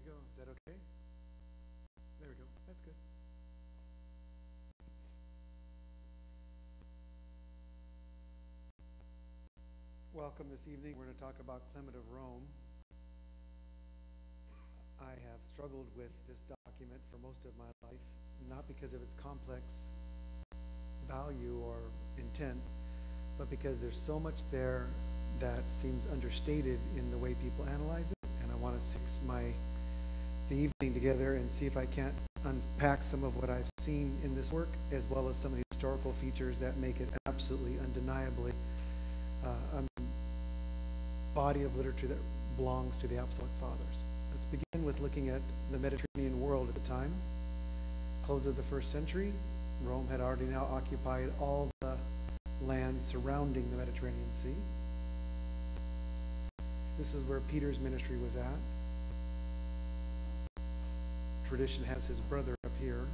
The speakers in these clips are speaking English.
you go. Is that okay? There we go. That's good. Welcome this evening. We're going to talk about Clement of Rome. I have struggled with this document for most of my life, not because of its complex value or intent, but because there's so much there that seems understated in the way people analyze it, and I want to fix the evening together and see if I can't unpack some of what I've seen in this work, as well as some of the historical features that make it absolutely undeniably a body of literature that belongs to the Apostolic Fathers. Let's begin with looking at the Mediterranean world at the time. Close of the 1st century, Rome had already now occupied all the land surrounding the Mediterranean Sea. This is where Peter's ministry was at. Tradition has his brother up here.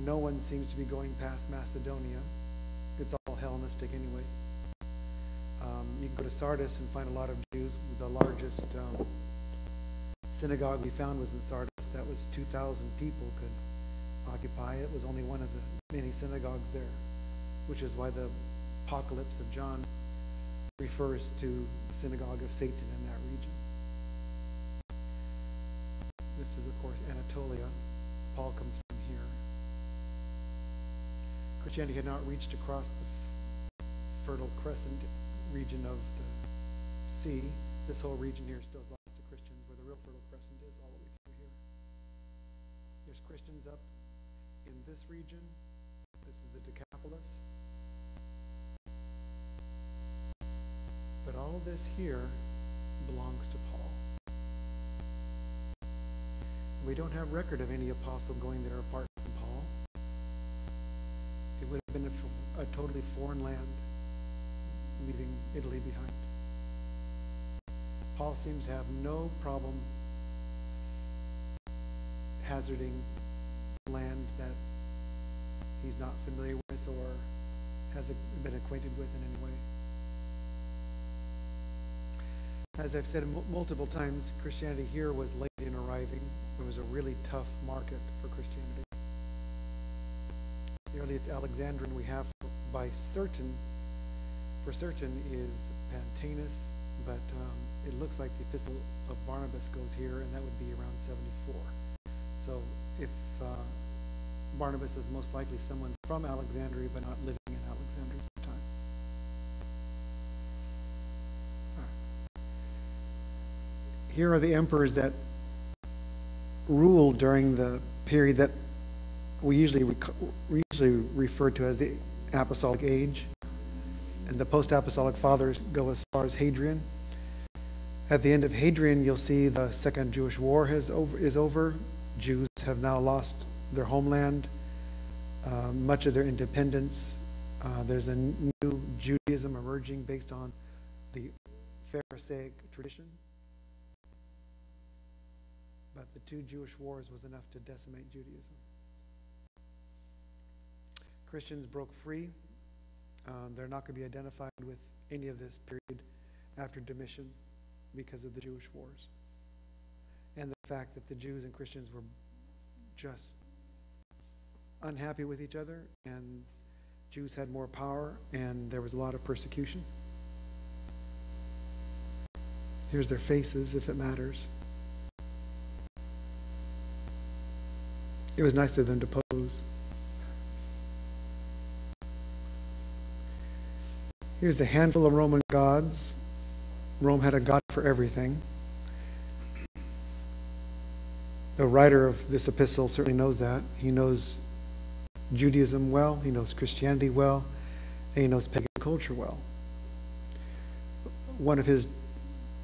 No one seems to be going past Macedonia. It's all Hellenistic anyway. You can go to Sardis and find a lot of Jews. The largest synagogue we found was in Sardis. That was 2,000 people could occupy. It was only one of the many synagogues there, which is why the Apocalypse of John refers to the synagogue of Satan in that region. This is, of course, Anatolia. Paul comes from here. Christianity had not reached across the Fertile Crescent region of the sea. This whole region here still has lots of Christians, where the real Fertile Crescent is all the way through here. There's Christians up in this region. This is the Decapolis. But all of this here belongs to Paul. We don't have record of any apostle going there apart from Paul. It would have been a totally foreign land, leaving Italy behind. Paul seems to have no problem hazarding land that he's not familiar with or hasn't been acquainted with in any way. As I've said multiple times, Christianity here was late in arriving. It was a really tough market for Christianity. The earliest Alexandrian we have for certain is Pantanus, but it looks like the Epistle of Barnabas goes here, and that would be around 74. So if Barnabas is most likely someone from Alexandria, but not living in Alexandria at the time. Here are the emperors that ruled during the period that we usually refer to as the Apostolic Age, and the post-apostolic fathers go as far as Hadrian. At the end of Hadrian, you'll see the Second Jewish War is over. Jews have now lost their homeland, much of their independence. There's a new Judaism emerging based on the Pharisaic tradition. But the 2 Jewish wars was enough to decimate Judaism. Christians broke free. They're not going to be identified with any of this period after Domitian because of the Jewish wars. And the fact that the Jews and Christians were just unhappy with each other, and Jews had more power, and there was a lot of persecution. Here's their faces, if it matters. It was nice of them to pose. Here's a handful of Roman gods. Rome had a god for everything. The writer of this epistle certainly knows that. He knows Judaism well, he knows Christianity well, and he knows pagan culture well. One of his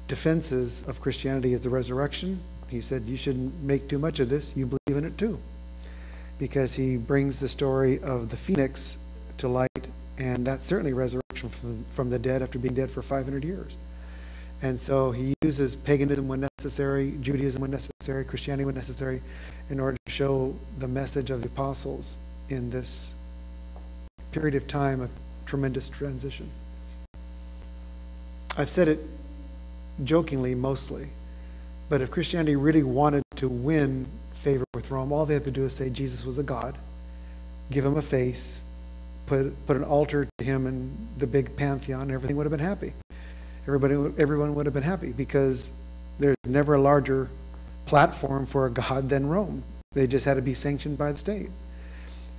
defenses of Christianity is the resurrection. He said, you shouldn't make too much of this, you believe in it too. Because he brings the story of the phoenix to light, and that's certainly resurrection from the dead after being dead for 500 years. And so he uses paganism when necessary, Judaism when necessary, Christianity when necessary, in order to show the message of the apostles in this period of time of tremendous transition. I've said it jokingly mostly, But if Christianity really wanted to win favor with Rome, all they had to do is say Jesus was a god, give him a face, put an altar to him in the big pantheon, everything would have been happy. Everyone would have been happy, because there's never a larger platform for a god than Rome. They just had to be sanctioned by the state.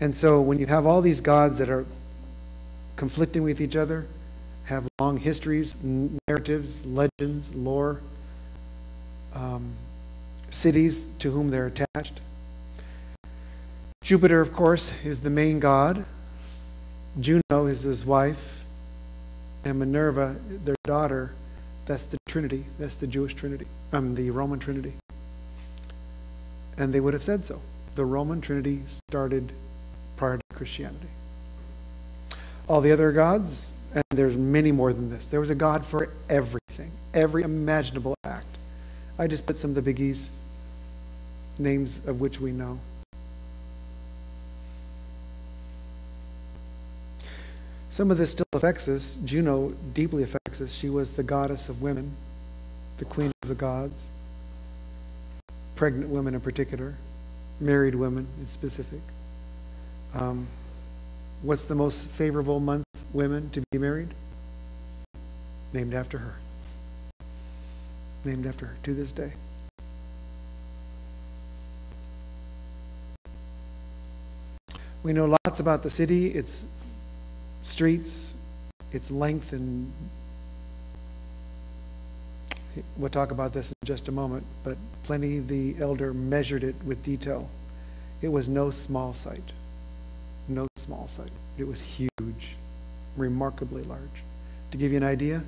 And so when you have all these gods that are conflicting with each other, have long histories, narratives, legends, lore, cities to whom they're attached. Jupiter, of course, is the main god. Juno is his wife. And Minerva, their daughter. That's the Trinity. That's the Jewish Trinity. The Roman Trinity. And they would have said so. The Roman Trinity started prior to Christianity. All the other gods, and there's many more than this. There was a god for everything, every imaginable act. I just put some of the biggies, names of which we know. Some of this still affects us. Juno deeply affects us. She was the goddess of women, the queen of the gods, pregnant women in particular, married women in specific. What's the most favorable month women to be married? Named after her. Named after her to this day. We know lots about the city, its streets, its length, and we'll talk about this in just a moment, but Pliny the Elder measured it with detail. It was no small sight. No small sight. It was huge, remarkably large. To give you an idea,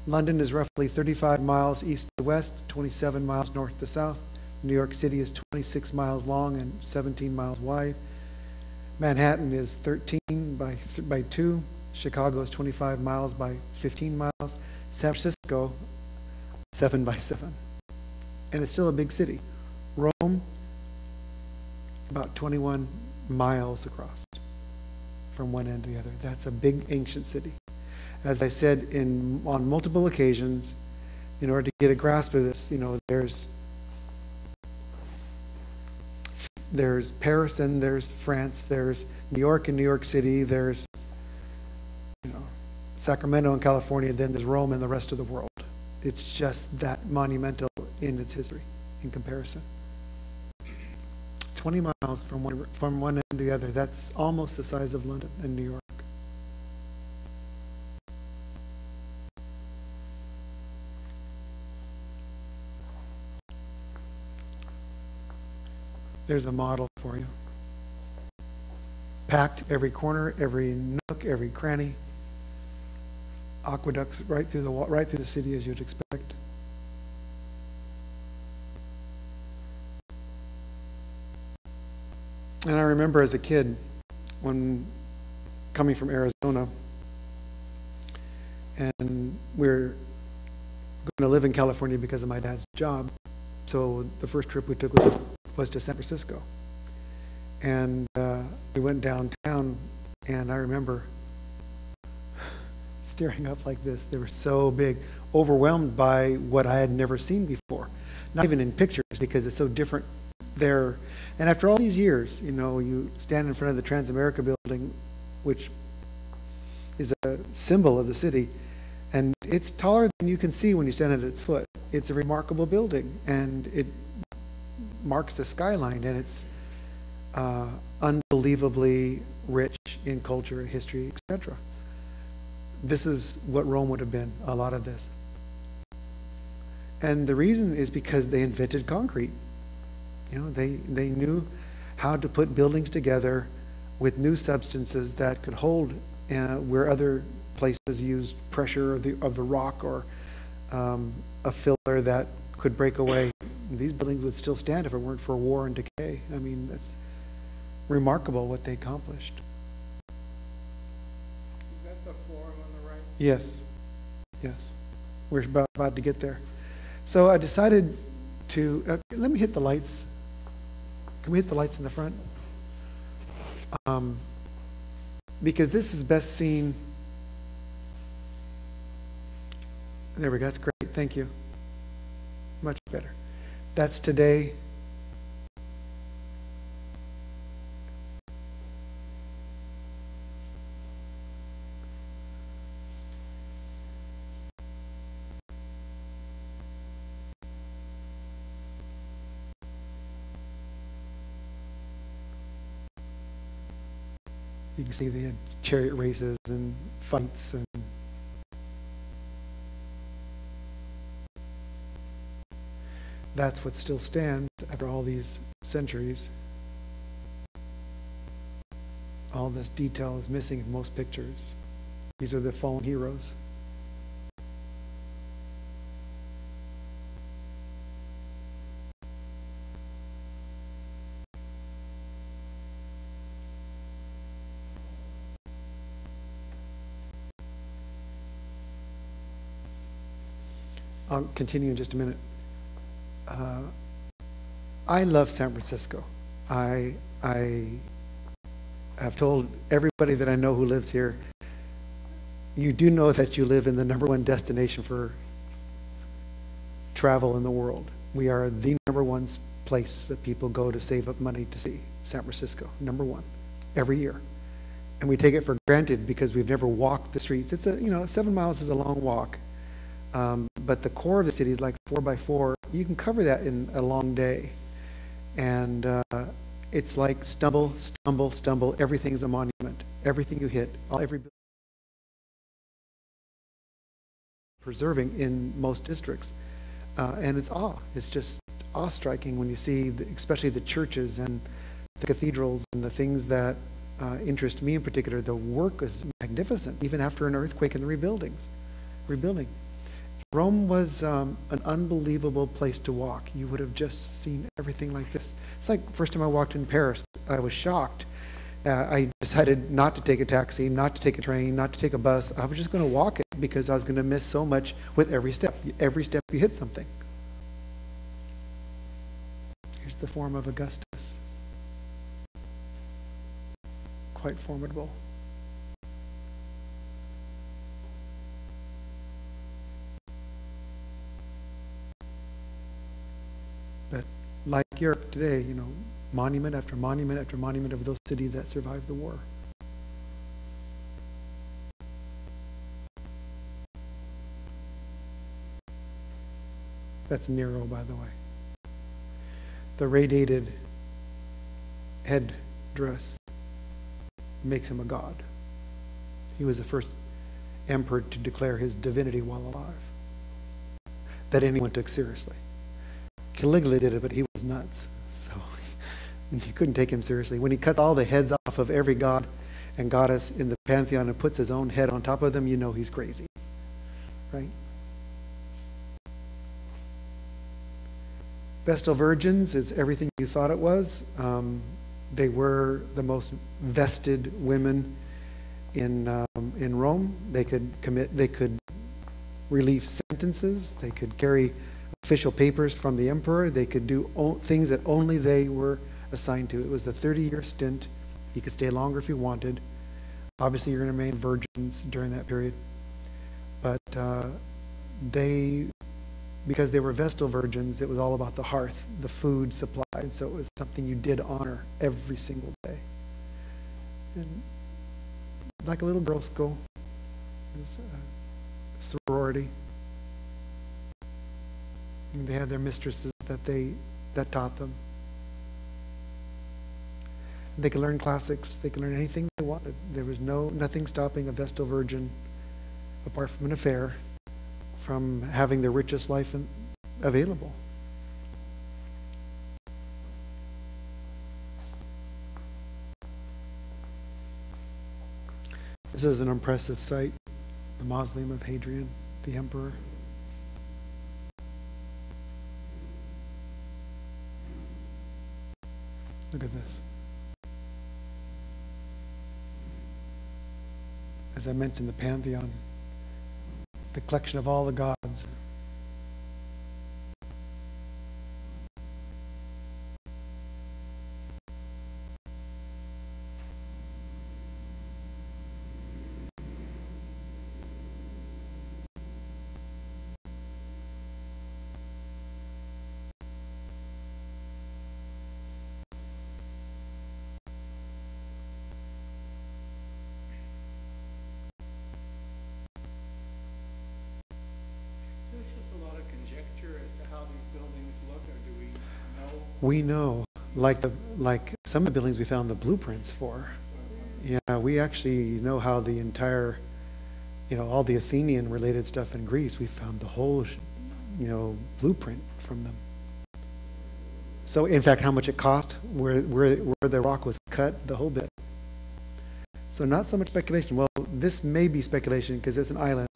London is roughly 35 miles east to west, 27 miles north to south. New York City is 26 miles long and 17 miles wide. Manhattan is 13 by 2. Chicago is 25 miles by 15 miles. San Francisco, 7 by 7. And it's still a big city. Rome, about 21 miles across from one end to the other. That's a big ancient city. As I said on multiple occasions, in order to get a grasp of this, there's Paris and there's France, there's New York and New York City, there's Sacramento in California, then there's Rome and the rest of the world. It's just that monumental in its history in comparison. 20 miles from one end to the other. That's almost the size of London and New York. There's a model for you. Packed every corner, every nook, every cranny. Aqueducts right through the city, as you'd expect. And I remember as a kid, when coming from Arizona, and we're going to live in California because of my dad's job. So the first trip we took was to San Francisco. And we went downtown, and I remember staring up like this. They were so big, overwhelmed by what I had never seen before. Not even in pictures, because it's so different there. And after all these years, you stand in front of the Transamerica building, which is a symbol of the city, and it's taller than you can see when you stand at its foot. It's a remarkable building, and it marks the skyline, and it's unbelievably rich in culture, history, etc. This is what Rome would have been, a lot of this. And the reason is because they invented concrete. They knew how to put buildings together with new substances that could hold where other places used pressure of the rock or a filler that could break away. These buildings would still stand if it weren't for war and decay. I mean, that's remarkable what they accomplished. Is that the forum on the right? Yes. Yes. We're about to get there. So I decided to, let me hit the lights. Can we hit the lights in the front? Because this is best seen. There we go, that's great, thank you. Much better. That's today. You can see they had chariot races and fights, and that's what still stands after all these centuries. All this detail is missing in most pictures. These are the fallen heroes. I'll continue in just a minute. I love San Francisco. I have told everybody that I know who lives here, you do know that you live in the #1 destination for travel in the world. We are the #1 place that people go to save up money to see, San Francisco, #1, every year. And we take it for granted because we've never walked the streets. It's 7 miles is a long walk. But the core of the city is like 4x4. You can cover that in a long day. And it's like stumble, stumble, stumble. Everything is a monument. Everything you hit, every preserving in most districts. And it's awe. It's just awe-striking when you see, especially the churches and the cathedrals and the things that interest me in particular. The work is magnificent, even after an earthquake and the rebuilding. Rome was an unbelievable place to walk. You would have just seen everything like this. It's like the first time I walked in Paris, I was shocked. I decided not to take a taxi, not to take a train, not to take a bus. I was just going to walk it because I was going to miss so much with every step. Every step you hit something. Here's the Forum of Augustus. Quite formidable. But like Europe today, monument after monument after monument of those cities that survived the war. That's Nero, by the way. The radiated headdress makes him a god. He was the first emperor to declare his divinity while alive, that anyone took seriously. Caligula did it, but he was nuts, so you couldn't take him seriously. When he cut all the heads off of every god and goddess in the pantheon and puts his own head on top of them, you know he's crazy, right? Vestal virgins is everything you thought it was. They were the most vested women in Rome. They could relieve sentences. They could carry official papers from the emperor. They could do things that only they were assigned to. It was a 30-year stint. You could stay longer if you wanted. Obviously, you're going to remain virgins during that period. But because they were Vestal virgins, it was all about the hearth, the food supplied. So it was something you did honor every single day. And like a little Girl Scout, it was a sorority. And they had their mistresses that taught them. They could learn classics. They could learn anything they wanted. There was nothing stopping a Vestal virgin, apart from an affair, from having the richest life available. This is an impressive sight, the mausoleum of Hadrian, the emperor. Look at this. As I mentioned, the pantheon, the collection of all the gods. we know, like some of the buildings we found the blueprints for. Yeah, we actually know how the entire, all the Athenian related stuff in Greece, we found the whole, blueprint from them. So in fact, how much it cost, where the rock was cut, the whole bit. So not so much speculation. Well, this may be speculation because it's an island,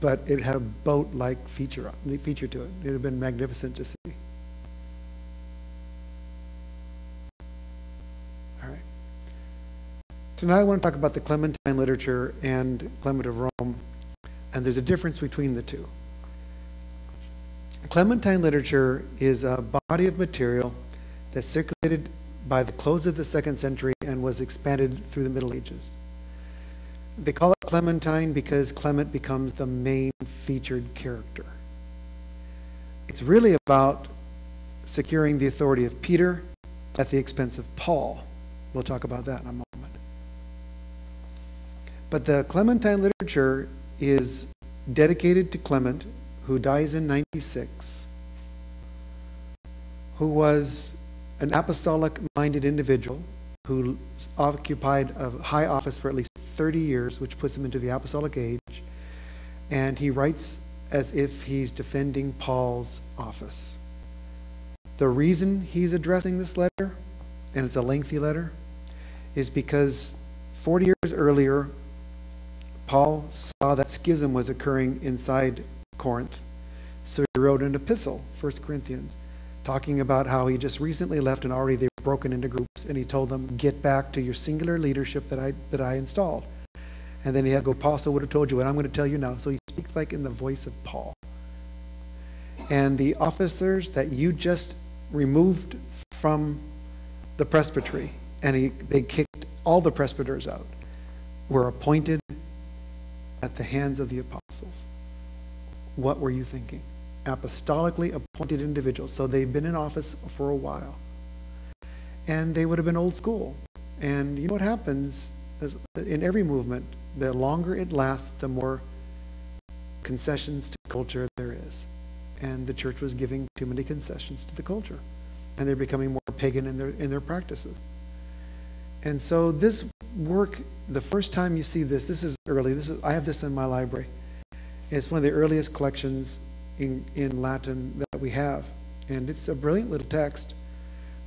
but it had a boat-like feature to it. It would have been magnificent to see. All right. So now I want to talk about the Clementine literature and Clement of Rome, and there's a difference between the two. Clementine literature is a body of material that circulated by the close of the 2nd century and was expanded through the Middle Ages. They call it Clementine because Clement becomes the main featured character. It's really about securing the authority of Peter at the expense of Paul. We'll talk about that in a moment. But the Clementine literature is dedicated to Clement, who dies in 96, who was an apostolic-minded individual who occupied a high office for at least 30 years, which puts him into the apostolic age, and he writes as if he's defending Paul's office. The reason he's addressing this letter, and it's a lengthy letter, is because 40 years earlier, Paul saw that schism was occurring inside Corinth, so he wrote an epistle, 1 Corinthians, talking about how he just recently left and already they were broken into groups, and he told them, get back to your singular leadership that I installed. And then he had to go, Apostle would have told you what I'm going to tell you now. So he speaks like in the voice of Paul. And the officers that you just removed from the presbytery, and they kicked all the presbyters out, were appointed at the hands of the apostles. What were you thinking? Apostolically appointed individuals. So they've been in office for a while. And they would have been old school. And you know what happens in every movement, the longer it lasts, the more concessions to culture there is. And the church was giving too many concessions to the culture. And they're becoming more pagan in their practices. And so this work, the first time you see this is early. I have this in my library. It's one of the earliest collections in Latin that we have. And it's a brilliant little text,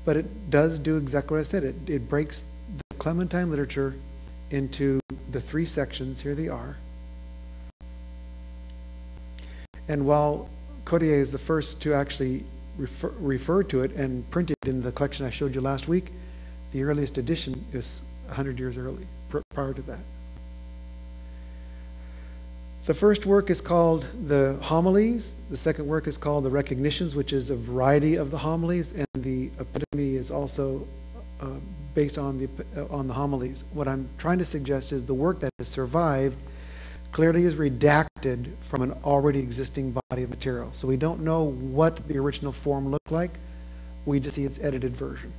but it does do exactly what I said. It breaks the Clementine literature into the 3 sections. Here they are. And while Cordier is the first to actually refer to it and print it in the collection I showed you last week, the earliest edition is 100 years early, prior to that. The first work is called the Homilies. The second work is called the Recognitions, which is a variety of the homilies, and the Epitome is also based on the homilies. What I'm trying to suggest is the work that has survived clearly is redacted from an already existing body of material. So we don't know what the original form looked like. We just see its edited version.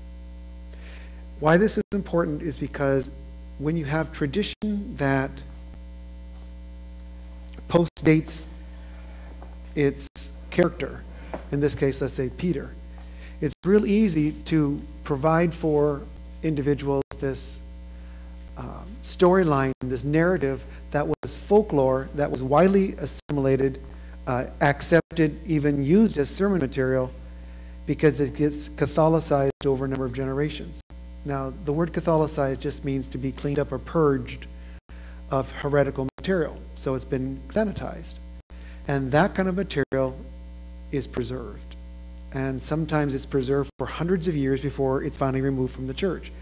Why this is important is because when you have tradition that postdates its character, in this case, let's say Peter, it's real easy to provide for individuals this storyline, this narrative that was folklore, that was widely assimilated, accepted, even used as sermon material, because it gets Catholicized over a number of generations. Now, the word Catholicized just means to be cleaned up or purged of heretical material. So it's been sanitized. And that kind of material is preserved. And sometimes it's preserved for hundreds of years before it's finally removed from the church.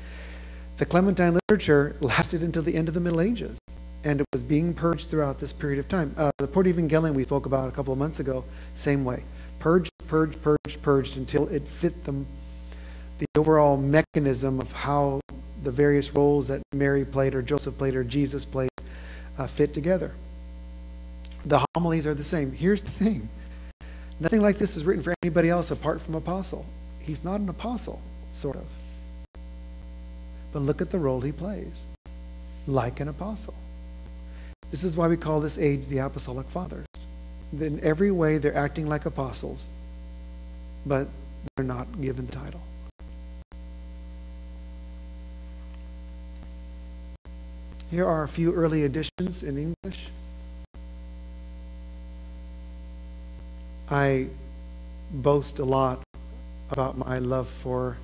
The Clementine literature lasted until the end of the Middle Ages, and it was being purged throughout this period of time. The Portivangelium we spoke about a couple of months ago, same way. Purged, purged, purged, purged until it fit the overall mechanism of how the various roles that Mary played or Joseph played or Jesus played fit together. The homilies are the same. Here's the thing. Nothing like this is written for anybody else apart from Apostle. He's not an apostle, sort of. But look at the role he plays, like an apostle. This is why we call this age the Apostolic Fathers. In every way, they're acting like apostles, but they're not given the title. Here are a few early editions in English. I boast a lot about my love for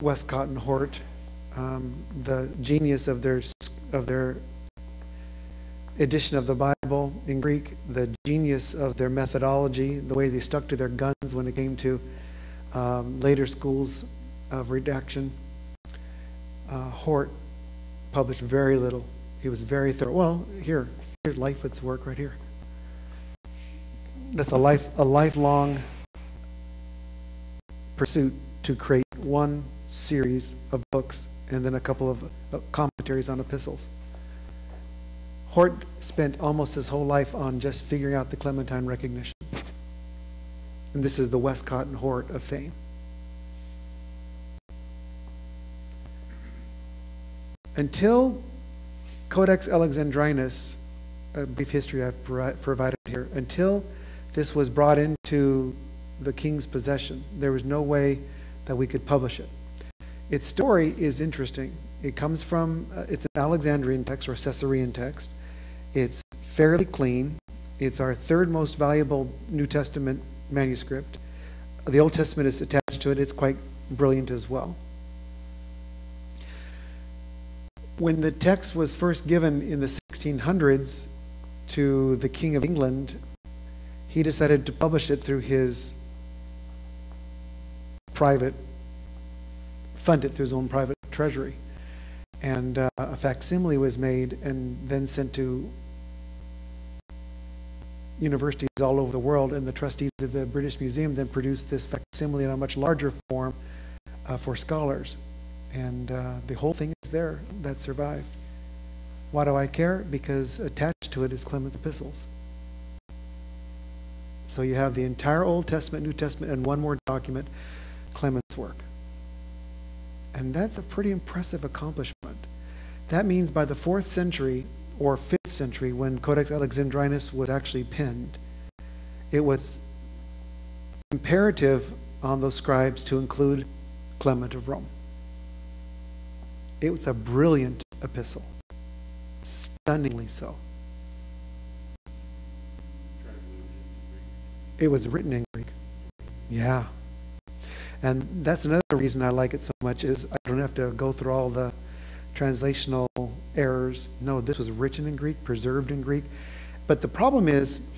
Westcott and Hort, the genius of their edition of the Bible in Greek, the genius of their methodology, the way they stuck to their guns when it came to later schools of redaction. Hort published very little. He was very thorough. Well, here's Lightfoot's work right here. That's a lifelong pursuit to create one series of books and then a couple of commentaries on epistles. Hort spent almost his whole life on just figuring out the Clementine recognitions. And this is the Westcott and Hort of fame. Until Codex Alexandrinus, a brief history I've provided here, until this was brought into the king's possession, there was no way that we could publish it. Its story is interesting. It comes from, it's an Alexandrian text or Caesarean text. It's fairly clean. It's our third most valuable New Testament manuscript. The Old Testament is attached to it. It's quite brilliant as well. When the text was first given in the 1600s to the King of England, he decided to publish it through his private, fund it through his own private treasury. And a facsimile was made and then sent to universities all over the world, and the trustees of the British Museum then produced this facsimile in a much larger form for scholars. And the whole thing is there. That survived. Why do I care? Because attached to it is Clement's epistles. So you have the entire Old Testament, New Testament, and one more document, Clement's work. And that's a pretty impressive accomplishment. That means by the 4th century or 5th century, when Codex Alexandrinus was actually penned, it was imperative on those scribes to include Clement of Rome. It was a brilliant epistle, stunningly so. It was written in Greek. Yeah. And that's another reason I like it so much, is I don't have to go through all the translational errors. No, this was written in Greek, preserved in Greek. But the problem is,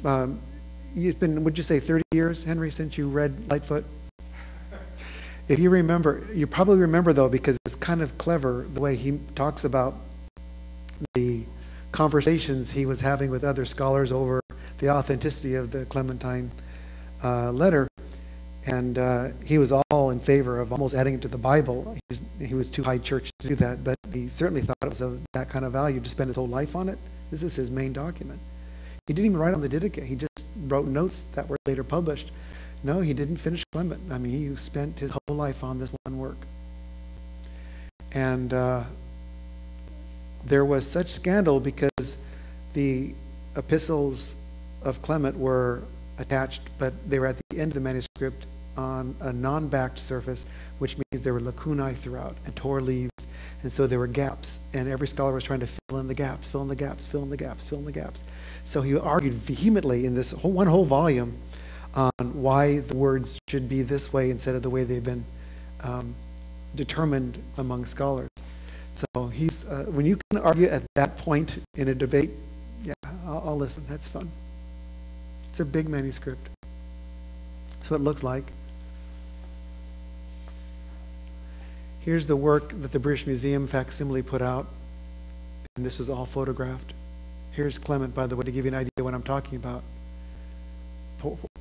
it's been, would you say 30 years, Henry, since you read Lightfoot? If you remember, you probably remember though, because it's kind of clever the way he talks about the conversations he was having with other scholars over the authenticity of the Clementine letter. And he was all in favor of almost adding it to the Bible. He was too high church to do that, but he certainly thought it was of that kind of value to spend his whole life on it. This is his main document. He didn't even write on the Didache. He just wrote notes that were later published. No, he didn't finish Clement. I mean, he spent his whole life on this one work. And there was such scandal because the epistles of Clement were attached, but they were at the end of the manuscript on a non-backed surface, which means there were lacunae throughout and tore leaves, and so there were gaps, and every scholar was trying to fill in the gaps, fill in the gaps, fill in the gaps, fill in the gaps. So he argued vehemently in this one whole volume on why the words should be this way instead of the way they've been determined among scholars. So he's when you can argue at that point in a debate, yeah, I'll listen. That's fun. It's a big manuscript. That's what it looks like. Here's the work that the British Museum facsimile put out, and this was all photographed. Here's Clement, by the way, to give you an idea of what I'm talking about.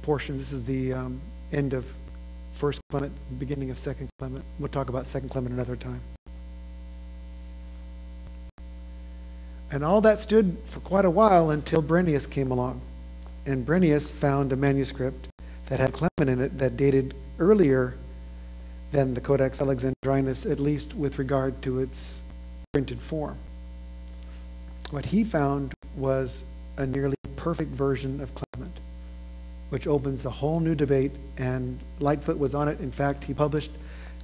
Portion. This is the end of 1st Clement, beginning of 2nd Clement. We'll talk about 2nd Clement another time. And all that stood for quite a while until Brenius came along. And Brenius found a manuscript that had Clement in it that dated earlier than the Codex Alexandrinus, at least with regard to its printed form. What he found was a nearly perfect version of Clement. which opens a whole new debate, and Lightfoot was on it. In fact, he published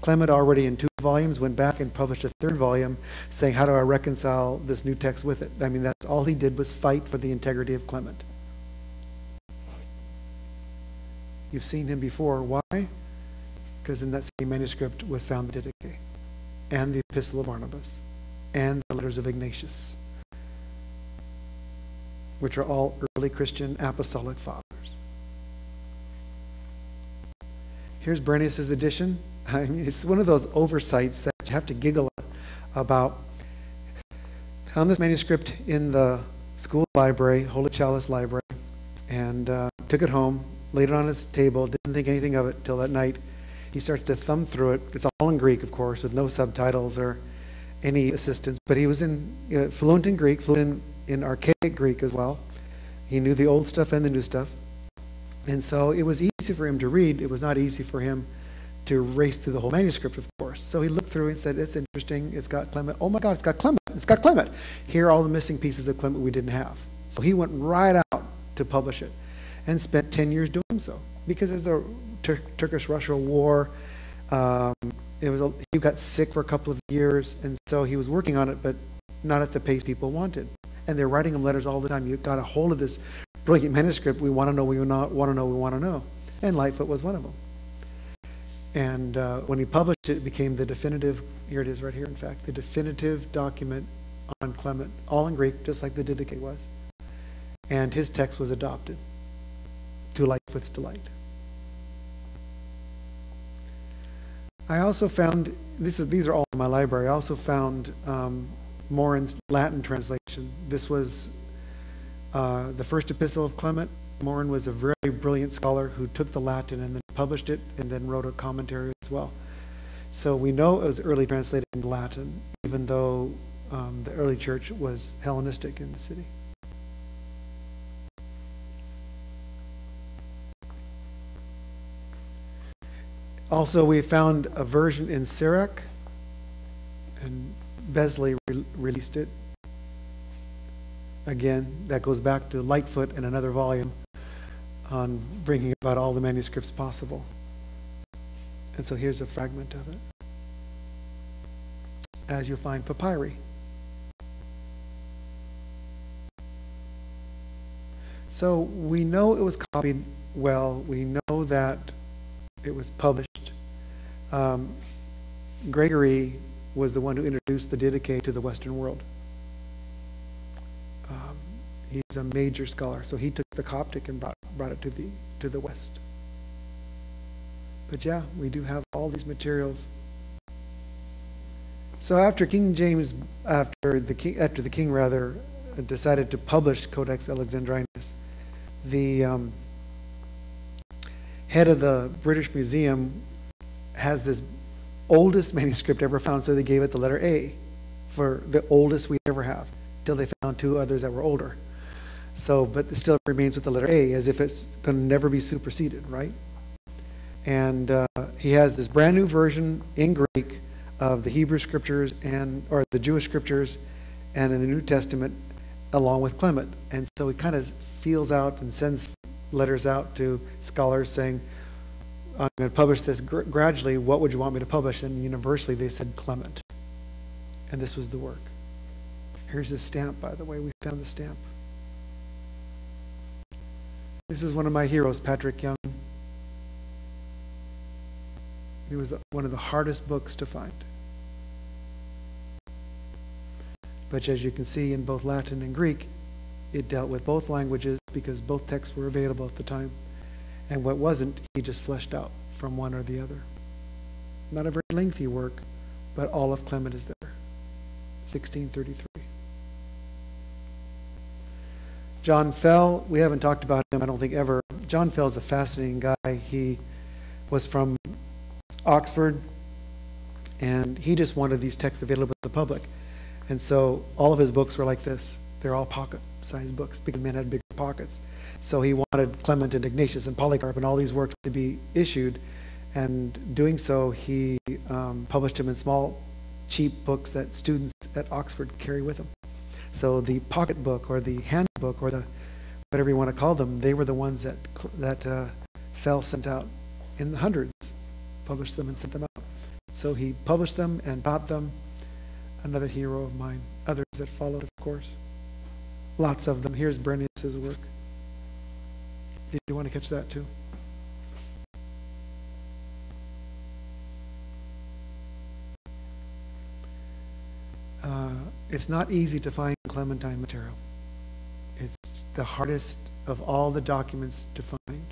Clement already in 2 volumes, went back and published a 3rd volume saying, how do I reconcile this new text with it? I mean, that's all he did was fight for the integrity of Clement. You've seen him before. Why? Because in that same manuscript was found the Didache, and the Epistle of Barnabas, and the letters of Ignatius, which are all early Christian apostolic fathers. Here's Brenius's edition. I mean, it's one of those oversights that you have to giggle about. Found this manuscript in the school library, Holy Chalice Library, and took it home, laid it on his table, didn't think anything of it till that night. He starts to thumb through it. It's all in Greek, of course, with no subtitles or any assistance, but he was fluent in Greek, fluent in archaic Greek as well. He knew the old stuff and the new stuff. And so it was easy for him to read. It was not easy for him to race through the whole manuscript, of course. So he looked through and said, it's interesting. It's got Clement. Oh my God, it's got Clement. It's got Clement. Here are all the missing pieces of Clement we didn't have. So he went right out to publish it and spent 10 years doing so, because there's a Turkish-Russia war. He got sick for a couple of years, and so he was working on it, but not at the pace people wanted. And they're writing him letters all the time. You got a hold of this brilliant manuscript. We want to know, we want to know, we want to know. And Lightfoot was one of them. And when he published it, it became the definitive, here it is right here, in fact, the definitive document on Clement, all in Greek, just like the Didache was. And his text was adopted, to Lightfoot's delight. I also found, these are all in my library, I also found Morin's Latin translation. This was the first epistle of Clement. Morin was a very brilliant scholar who took the Latin and then published it and then wrote a commentary as well. So we know it was early translated into Latin, even though the early church was Hellenistic in the city. Also, we found a version in Syriac, and Besley released it. Again, that goes back to Lightfoot in another volume on bringing about all the manuscripts possible. And so here's a fragment of it, as you'll find papyri. So we know it was copied well. We know that it was published. Gregory was the one who introduced the Didache to the Western world. He's a major scholar, so he took the Coptic and brought it to the West. But yeah, we do have all these materials. So after King James, after the king rather, decided to publish Codex Alexandrinus, the head of the British Museum has this oldest manuscript ever found, so they gave it the letter A for the oldest we ever have, till they found 2 others that were older. So, but it still remains with the letter A, as if it's going to never be superseded, right? And he has this brand new version in Greek of the Hebrew scriptures or the Jewish scriptures and in the New Testament, along with Clement. And so he kind of feels out and sends letters out to scholars saying, I'm going to publish this gradually. What would you want me to publish? And universally they said Clement. And this was the work. Here's his stamp, by the way. We found the stamp. This is one of my heroes, Patrick Young. It was one of the hardest books to find. But as you can see, in both Latin and Greek, it dealt with both languages because both texts were available at the time. And what wasn't, he just fleshed out from one or the other. Not a very lengthy work, but all of Clement is there. 1633. John Fell, we haven't talked about him, I don't think, ever. John Fell is a fascinating guy. He was from Oxford, and he just wanted these texts available to the public. And so all of his books were like this. They're all pocket-sized books because men had bigger pockets. So he wanted Clement and Ignatius and Polycarp and all these works to be issued. And doing so, he published them in small, cheap books that students at Oxford carry with them. So the pocket book or the handbook or the whatever you want to call them, they were the ones that Fell sent out in the hundreds, published them and sent them out. So he published them and taught them. Another hero of mine. Others that followed, of course. Lots of them. Here's Brenius's work. Did you want to catch that too? It's not easy to find Clementine material. It's the hardest of all the documents to find.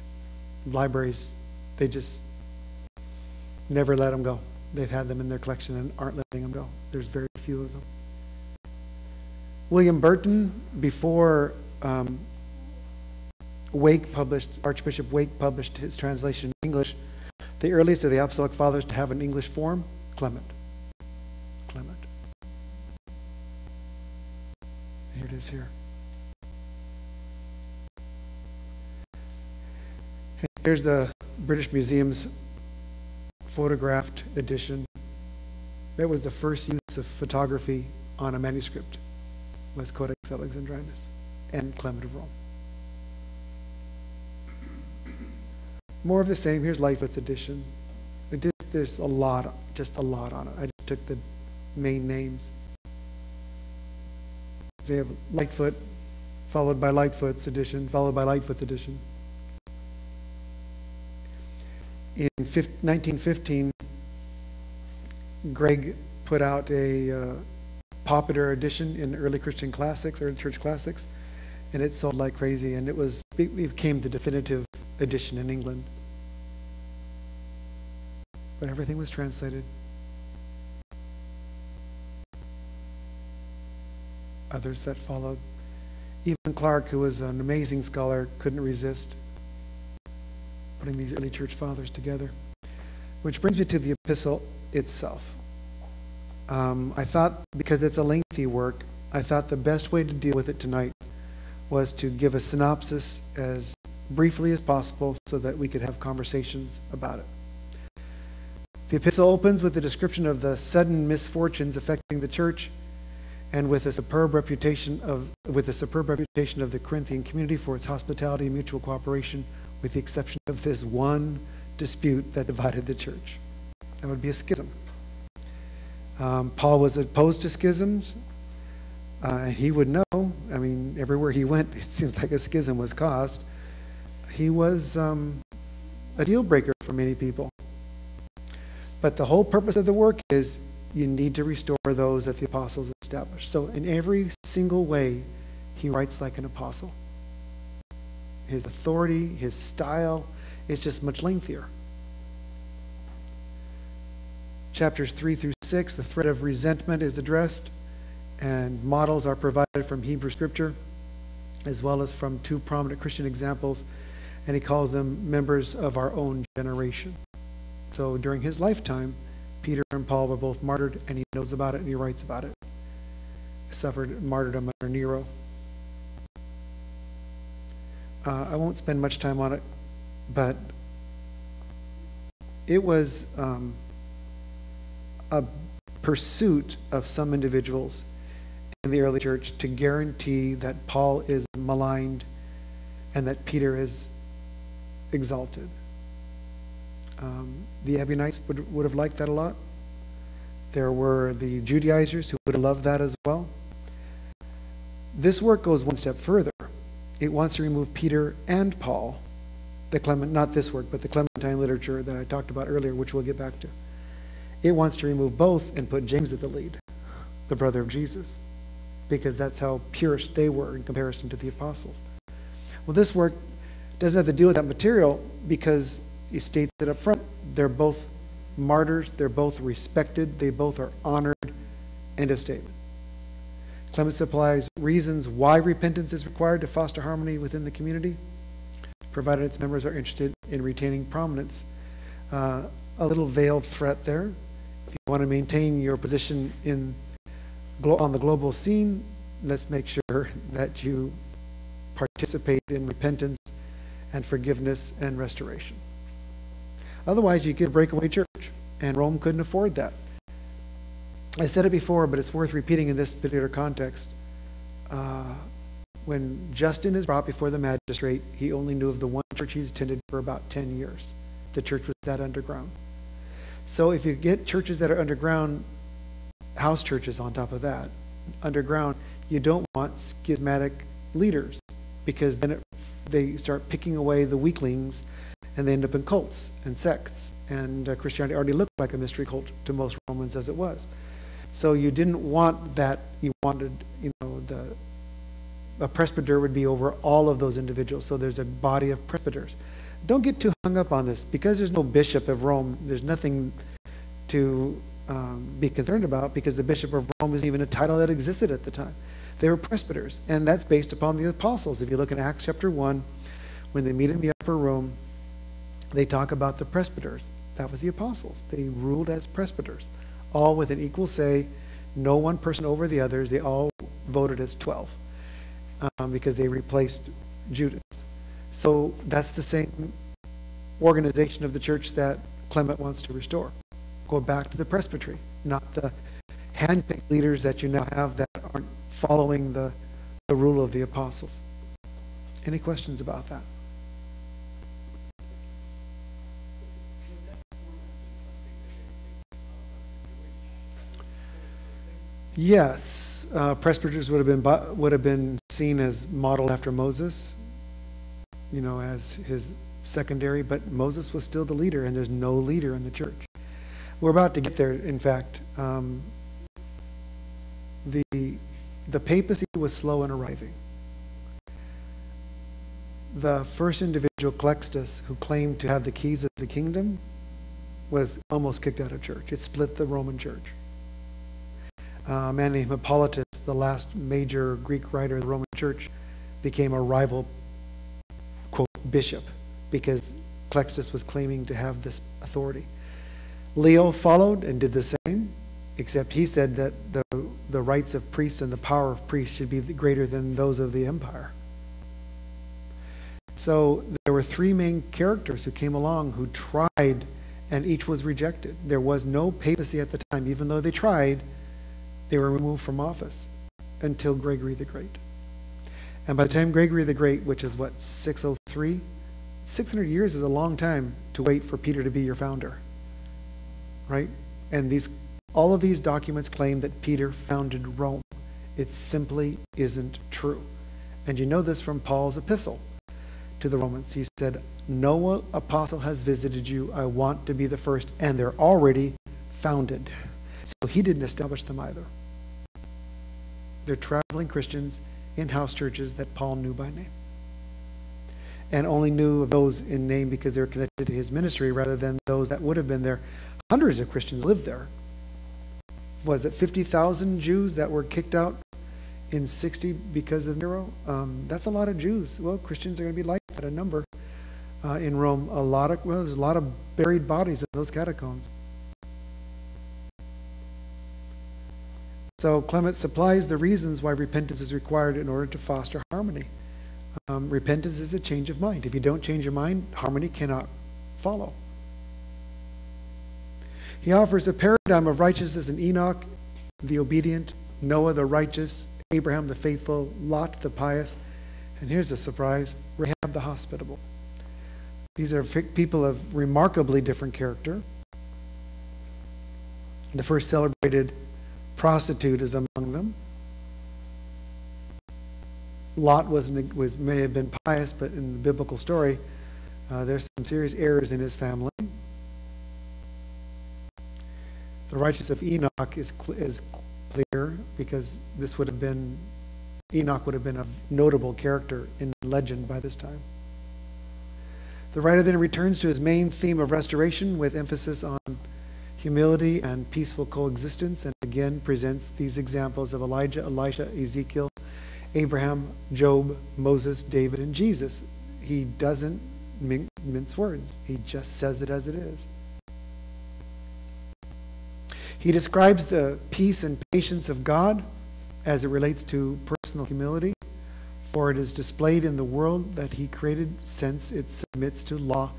Libraries, they just never let them go. They've had them in their collection and aren't letting them go. There's very few of them. William Burton, before Archbishop Wake published his translation in English, the earliest of the Apostolic Fathers to have an English form, Clement. Here it is here. Here's the British Museum's photographed edition. That was the first use of photography on a manuscript, was Codex Alexandrinus and Clement of Rome. More of the same. Here's Lightfoot's edition. There's a lot, just a lot on it. I just took the main names. So you have Lightfoot, followed by Lightfoot's edition, followed by Lightfoot's edition. In 1915, Greg put out a popular edition in early Christian classics, early church classics, and it sold like crazy, and it became the definitive edition in England. But everything was translated. Others that followed. Even Clark, who was an amazing scholar, couldn't resist putting these early church fathers together. Which brings me to the epistle itself. I thought, because it's a lengthy work, I thought the best way to deal with it tonight was to give a synopsis as briefly as possible so that we could have conversations about it. The epistle opens with a description of the sudden misfortunes affecting the church, and with a superb reputation of the Corinthian community for its hospitality and mutual cooperation, with the exception of this one dispute that divided the church. That would be a schism. Paul was opposed to schisms, and he would know. I mean, everywhere he went, it seems like a schism was caused. He was a deal breaker for many people. But the whole purpose of the work is you need to restore those that the apostles established. So in every single way, he writes like an apostle. His authority, his style is just much lengthier. Chapters 3 through 6, the threat of resentment is addressed, and models are provided from Hebrew scripture, as well as from two prominent Christian examples, and he calls them members of our own generation. So during his lifetime, Peter and Paul were both martyred, and he knows about it and he writes about it. He suffered martyrdom under Nero. I won't spend much time on it, but it was a pursuit of some individuals in the early church to guarantee that Paul is maligned and that Peter is exalted. The Ebionites would have liked that a lot. There were the Judaizers who would have loved that as well. This work goes one step further. It wants to remove Peter and Paul, not this work, but the Clementine literature that I talked about earlier, which we'll get back to. It wants to remove both and put James at the lead, the brother of Jesus, because that's how purist they were in comparison to the apostles. Well, this work doesn't have to deal with that material because it states it up front. They're both martyrs, they're both respected, they both are honored. End of statement. Clement supplies reasons why repentance is required to foster harmony within the community, provided its members are interested in retaining prominence. A little veiled threat there. If you want to maintain your position on the global scene, let's make sure that you participate in repentance and forgiveness and restoration. Otherwise, you get a breakaway church, and Rome couldn't afford that. I said it before, but it's worth repeating in this particular context. when Justin is brought before the magistrate, he only knew of the one church he's attended for about 10 years. The church was that underground. So if you get churches that are underground, house churches on top of that, underground, you don't want schismatic leaders, because then they start picking away the weaklings and they end up in cults and sects. And Christianity already looked like a mystery cult to most Romans as it was. So you didn't want that. You wanted, a presbyter would be over all of those individuals. So there's a body of presbyters. Don't get too hung up on this. Because there's no bishop of Rome, there's nothing to be concerned about, because the bishop of Rome isn't even a title that existed at the time. They were presbyters, and that's based upon the apostles. If you look in Acts chapter 1, when they meet in the upper room, they talk about the presbyters. That was the apostles. They ruled as presbyters, all with an equal say, no one person over the others. They all voted as 12 because they replaced Judas. So that's the same organization of the church that Clement wants to restore. Go back to the presbytery, not the handpicked leaders that you now have that aren't following the rule of the apostles. Any questions about that? Yes, presbyters would have been seen as modeled after Moses, as his secondary, but Moses was still the leader, and there's no leader in the church. We're about to get there. In fact, the papacy was slow in arriving. The first individual, Calixtus, who claimed to have the keys of the kingdom, was almost kicked out of church. It split the Roman church. A man named Hippolytus, the last major Greek writer of the Roman church, became a rival, quote, bishop, because Calixtus was claiming to have this authority. Leo followed and did the same, except he said that the rights of priests and the power of priests should be greater than those of the empire. So there were three main characters who came along who tried, and each was rejected. There was no papacy at the time. Even though they tried, they were removed from office until Gregory the Great. And by the time Gregory the Great, which is what, 603? 600 years is a long time to wait for Peter to be your founder, right? And all of these documents claim that Peter founded Rome. It simply isn't true. And you know this from Paul's epistle to the Romans. He said, no apostle has visited you. I want to be the first. And they're already founded. So he didn't establish them either. They're traveling Christians in house churches that Paul knew by name, and only knew of those in name because they were connected to his ministry rather than those that would have been there. Hundreds of Christians lived there. Was it 50,000 Jews that were kicked out in 60 because of Nero? That's a lot of Jews. Well, Christians are going to be like that, a number in Rome. There's a lot of buried bodies in those catacombs. So Clement supplies the reasons why repentance is required in order to foster harmony. Repentance is a change of mind. If you don't change your mind, harmony cannot follow. He offers a paradigm of righteousness in Enoch, the obedient, Noah, the righteous, Abraham, the faithful, Lot, the pious, and here's a surprise, Rahab, the hospitable. These are people of remarkably different character. The first celebrated prostitute is among them. Lot may have been pious, but in the biblical story, there's some serious errors in his family. The righteous of Enoch is clear because Enoch would have been a notable character in legend by this time. The writer then returns to his main theme of restoration with emphasis on humility and peaceful coexistence, and again presents these examples of Elijah, Elisha, Ezekiel, Abraham, Job, Moses, David, and Jesus. He doesn't mince words. He just says it as it is. He describes the peace and patience of God as it relates to personal humility, for it is displayed in the world that he created since it submits to law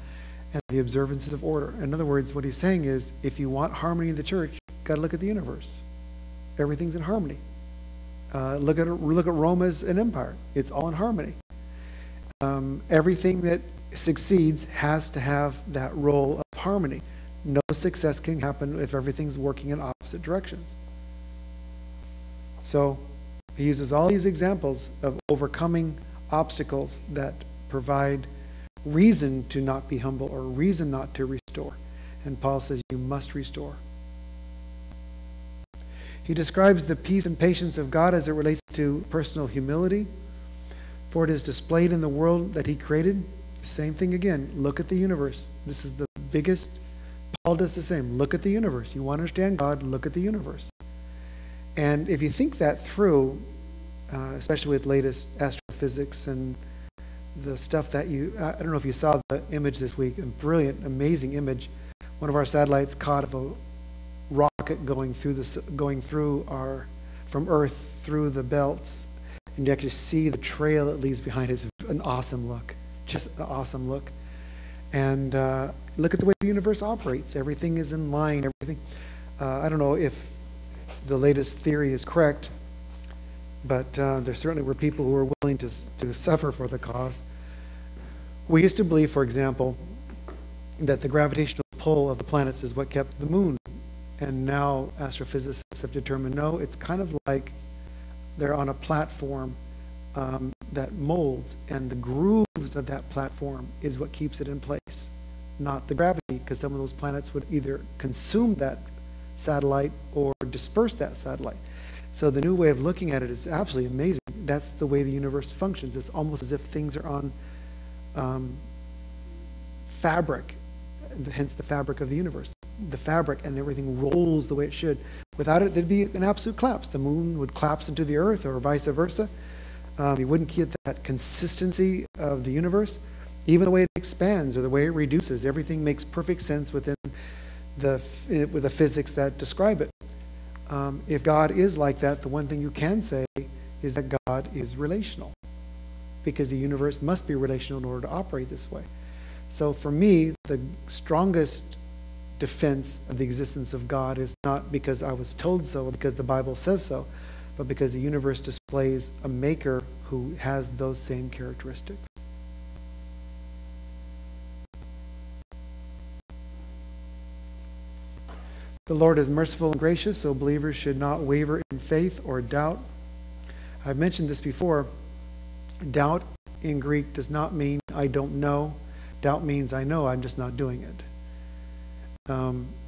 and the observances of order. In other words, what he's saying is, if you want harmony in the church, you've got to look at the universe. Everything's in harmony. Look at Rome as an empire. It's all in harmony. Everything that succeeds has to have that role of harmony. No success can happen if everything's working in opposite directions. So he uses all these examples of overcoming obstacles that provide reason to not be humble or reason not to restore. And Paul says you must restore. He describes the peace and patience of God as it relates to personal humility, for it is displayed in the world that he created. Same thing again. Look at the universe. This is the biggest. Paul does the same. Look at the universe. You want to understand God, look at the universe. And if you think that through, especially with latest astrophysics and the stuff that I don't know if you saw the image this week, a brilliant, amazing image. One of our satellites caught of a rocket going through from Earth through the belts, and you actually see the trail it leaves behind. It's an awesome look, just an awesome look. And look at the way the universe operates. Everything is in line. Everything. I don't know if the latest theory is correct, but there certainly were people who were willing to suffer for the cause. We used to believe, for example, that the gravitational pull of the planets is what kept the moon. And now astrophysicists have determined, no, it's kind of like they're on a platform that molds, and the grooves of that platform is what keeps it in place, not the gravity, because some of those planets would either consume that satellite or disperse that satellite. So the new way of looking at it is absolutely amazing. That's the way the universe functions. It's almost as if things are on fabric, hence the fabric of the universe. The fabric, and everything rolls the way it should. Without it, there'd be an absolute collapse. The moon would collapse into the earth, or vice versa. You wouldn't get that consistency of the universe. Even the way it expands or the way it reduces, everything makes perfect sense with the physics that describe it. If God is like that, the one thing you can say is that God is relational, because the universe must be relational in order to operate this way. So for me, the strongest defense of the existence of God is not because I was told so, because the Bible says so, but because the universe displays a maker who has those same characteristics. The Lord is merciful and gracious, so believers should not waver in faith or doubt. I've mentioned this before. Doubt in Greek does not mean I don't know. Doubt means I know, I'm just not doing it.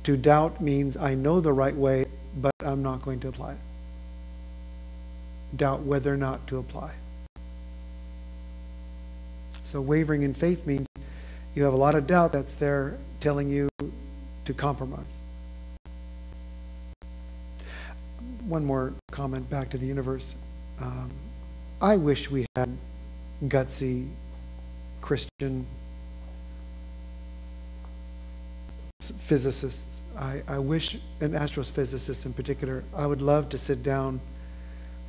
To doubt means I know the right way, but I'm not going to apply it. Doubt whether or not to apply. So wavering in faith means you have a lot of doubt that's there telling you to compromise. One more comment back to the universe. I wish we had gutsy Christian physicists. I wish, and astrophysicists in particular, I would love to sit down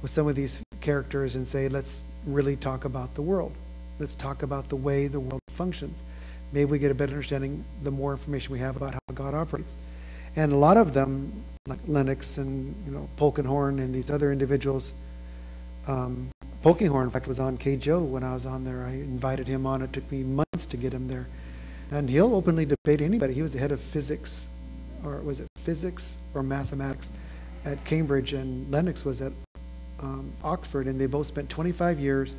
with some of these characters and say, let's really talk about the world. Let's talk about the way the world functions. Maybe we get a better understanding the more information we have about how God operates. And a lot of them, like Lennox and Polkinghorne and these other individuals. Polkinghorne, in fact, was on KJO when I was on there. I invited him on. It took me months to get him there. And he'll openly debate anybody. He was the head of physics, or was it physics or mathematics at Cambridge, and Lennox was at Oxford, and they both spent 25 years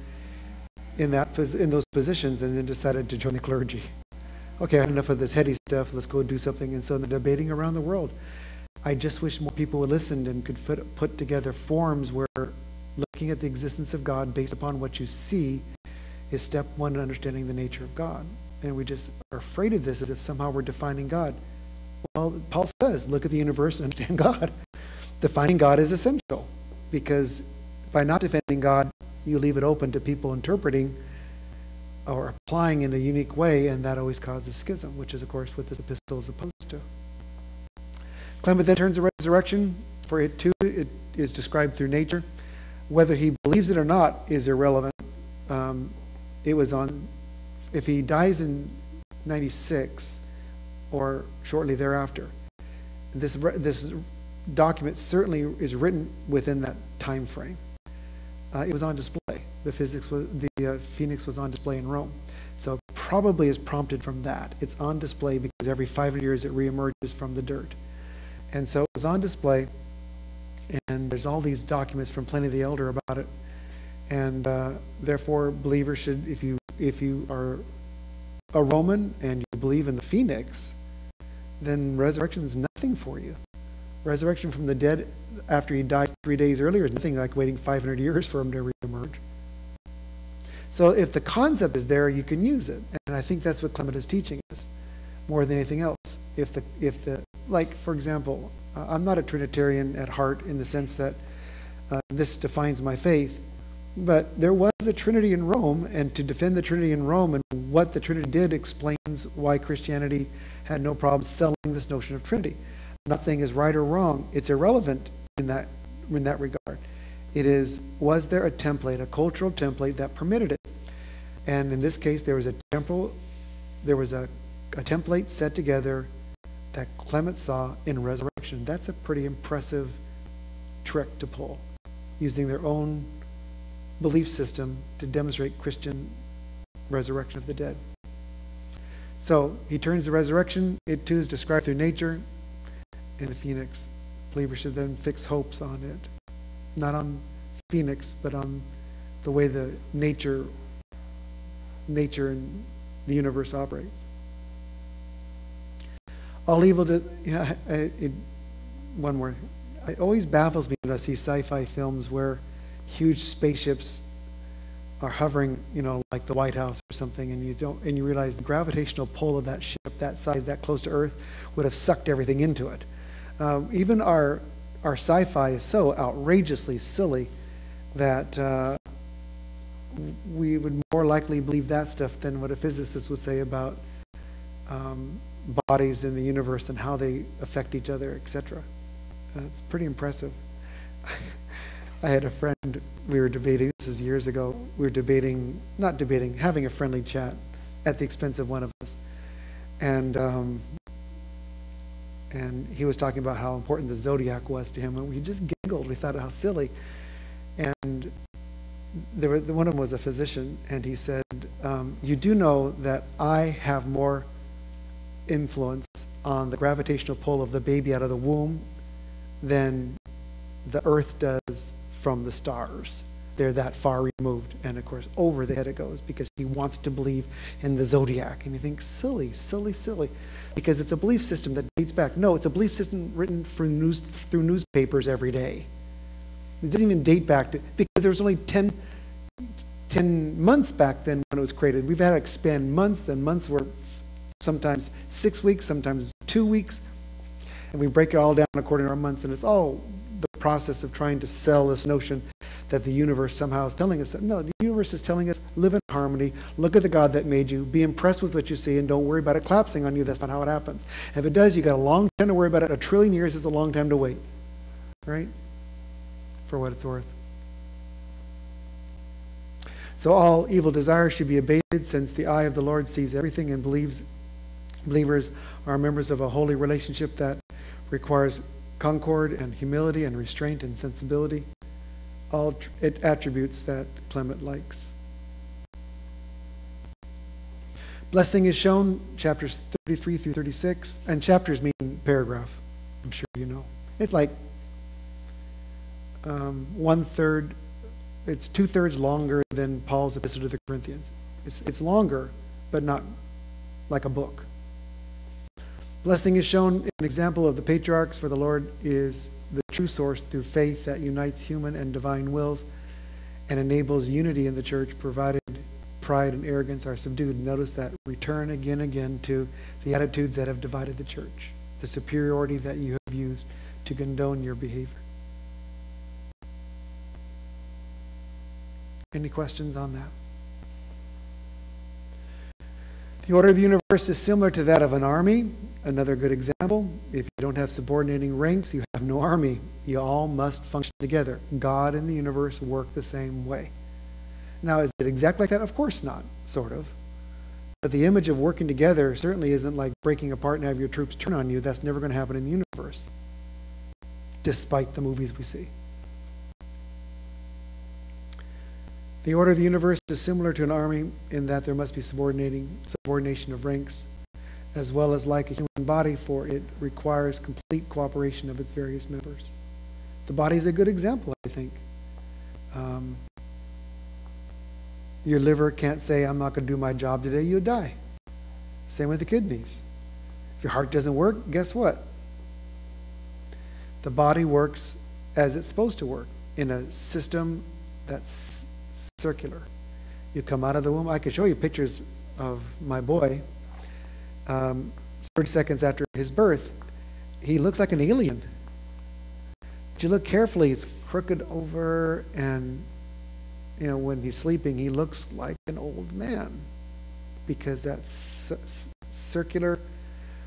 in those positions and then decided to join the clergy. Okay, I had enough of this heady stuff. Let's go do something. And so they're debating around the world. I just wish more people would listen and could put together forums where looking at the existence of God based upon what you see is step one in understanding the nature of God. And we just are afraid of this as if somehow we're defining God. Well, Paul says, look at the universe and understand God. Defining God is essential, because by not defending God, you leave it open to people interpreting or applying in a unique way, and that always causes schism, which is, of course, what this epistle is opposed to. Clement then turns to resurrection. For it, too, it is described through nature. Whether he believes it or not is irrelevant. If he dies in 96 or shortly thereafter, this document certainly is written within that time frame. it was on display. The phoenix was on display in Rome. So it probably is prompted from that. It's on display because every 500 years it reemerges from the dirt. And so it was on display, and there's all these documents from Pliny the Elder about it. And therefore, believers should, if you are a Roman and you believe in the phoenix, then resurrection is nothing for you. Resurrection from the dead after he dies 3 days earlier is nothing like waiting 500 years for him to reemerge. So if the concept is there, you can use it. And I think that's what Clement is teaching us more than anything else. Like, for example, I'm not a Trinitarian at heart in the sense that this defines my faith, but there was a Trinity in Rome, and to defend the Trinity in Rome and what the Trinity did explains why Christianity had no problem selling this notion of Trinity. I'm not saying it's right or wrong. It's irrelevant in that regard. It is, was there a template, a cultural template that permitted it? And in this case, there was a template set together that Clement saw in resurrection. That's a pretty impressive trick to pull, using their own belief system to demonstrate Christian resurrection of the dead. So he turns the resurrection. It too is described through nature in the phoenix. Believers should then fix hopes on it, not on phoenix, but on the way the nature and the universe operates. All evil does, one more. It always baffles me when I see sci-fi films where huge spaceships are hovering, like the White House or something, and you realize the gravitational pull of that ship, that size, that close to Earth, would have sucked everything into it. Even our sci-fi is so outrageously silly that we would more likely believe that stuff than what a physicist would say about bodies in the universe and how they affect each other, etc. It's pretty impressive. I had a friend, we were debating, this is years ago, having a friendly chat at the expense of one of us. And he was talking about how important the zodiac was to him, and we just giggled. We thought how silly. And one of them was a physician, and he said, you do know that I have more influence on the gravitational pull of the baby out of the womb than the Earth does from the stars. They're that far removed. And of course, over the head it goes, because he wants to believe in the zodiac. And you think, silly, silly, silly. Because it's a belief system that dates back. No, it's a belief system written through newspapers every day. It doesn't even date back to, because there was only 10 months back then when it was created. We've had to expand months, then months were sometimes 6 weeks, sometimes 2 weeks. And we break it all down according to our months, and it's all the process of trying to sell this notion that the universe somehow is telling us that. No, the universe is telling us, live in harmony, look at the God that made you, be impressed with what you see, and don't worry about it collapsing on you. That's not how it happens. If it does, you got a long time to worry about it. 1 trillion years is a long time to wait, right? For what it's worth. So all evil desires should be abated, since the eye of the Lord sees everything and believers are members of a holy relationship that requires concord and humility and restraint and sensibility, all attributes that Clement likes. Blessing is shown, chapters 33 through 36, and chapters mean paragraph, I'm sure you know. It's like 1/3, it's 2/3 longer than Paul's epistle to the Corinthians. It's longer, but not like a book. Blessing is shown, an example of the patriarchs, for the Lord is the true source through faith that unites human and divine wills and enables unity in the church, provided pride and arrogance are subdued. Notice that return again and again to the attitudes that have divided the church, the superiority that you have used to condone your behavior. Any questions on that? The order of the universe is similar to that of an army. Another good example, if you don't have subordinating ranks, you have no army. You all must function together. God and the universe work the same way. Now, is it exactly like that? Of course not, sort of. But the image of working together certainly isn't like breaking apart and have your troops turn on you. That's never going to happen in the universe, despite the movies we see. The order of the universe is similar to an army in that there must be subordination of ranks, as well as like a human body, for it requires complete cooperation of its various members. The body is a good example, I think. Your liver can't say, I'm not going to do my job today, you'll die. Same with the kidneys. If your heart doesn't work, guess what? The body works as it's supposed to work in a system that's circular. You come out of the womb. I can show you pictures of my boy. 30 seconds after his birth, he looks like an alien. But you look carefully, it's crooked over, and when he's sleeping, he looks like an old man, because that's circular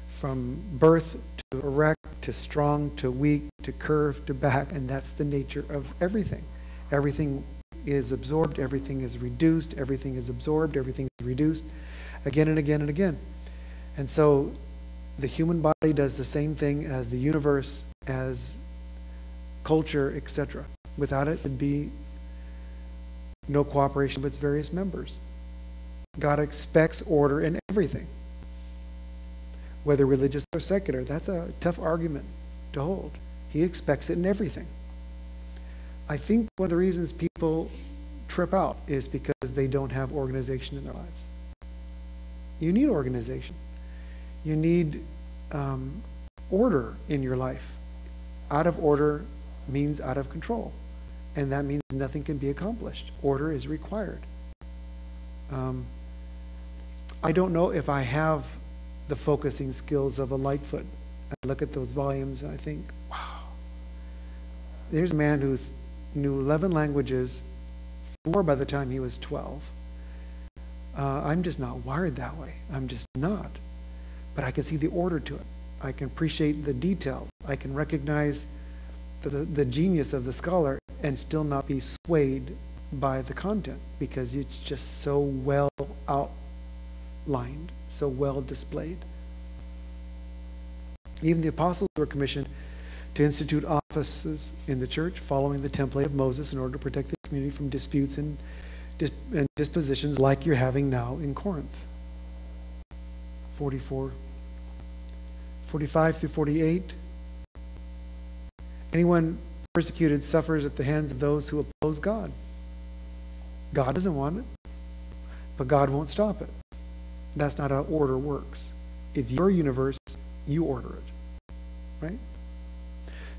from birth to erect to strong to weak to curved to back, and that's the nature of everything. Everything is absorbed, everything is reduced, everything is absorbed, everything is reduced again and again and again. And so the human body does the same thing as the universe, as culture, etc. Without it, it'd be no cooperation with its various members. God expects order in everything, whether religious or secular. That's a tough argument to hold. He expects it in everything. I think one of the reasons people trip out is because they don't have organization in their lives. You need organization. You need order in your life. Out of order means out of control. And that means nothing can be accomplished. Order is required. I don't know if I have the focusing skills of a Lightfoot. I look at those volumes and I think, wow. There's a man who knew 11 languages, 4 by the time he was 12. I'm just not wired that way. I'm just not. But I can see the order to it. I can appreciate the detail. I can recognize the genius of the scholar and still not be swayed by the content, because it's just so well outlined, so well displayed. Even the apostles were commissioned to institute offices in the church following the template of Moses in order to protect the community from disputes and dispositions like you're having now in Corinth. 45 through 48. Anyone persecuted suffers at the hands of those who oppose God. God doesn't want it, but God won't stop it. That's not how order works. It's your universe, you order it, right?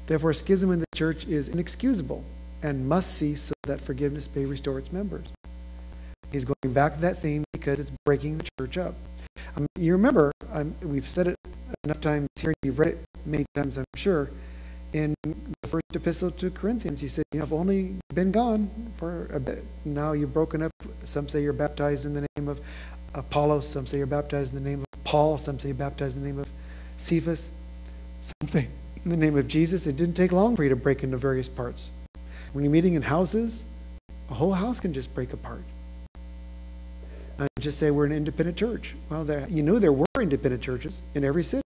Therefore, schism in the church is inexcusable and must cease so that forgiveness may restore its members. He's going back to that theme because it's breaking the church up. You remember, we've said it enough times here, you've read it many times, I'm sure. In the first epistle to Corinthians, he said, I've only been gone for a bit. Now you've broken up. Some say you're baptized in the name of Apollos. Some say you're baptized in the name of Paul. Some say you're baptized in the name of Cephas. Some say in the name of Jesus. It didn't take long for you to break into various parts. When you're meeting in houses, a whole house can just break apart. I just say we're an independent church. Well, there were independent churches in every city.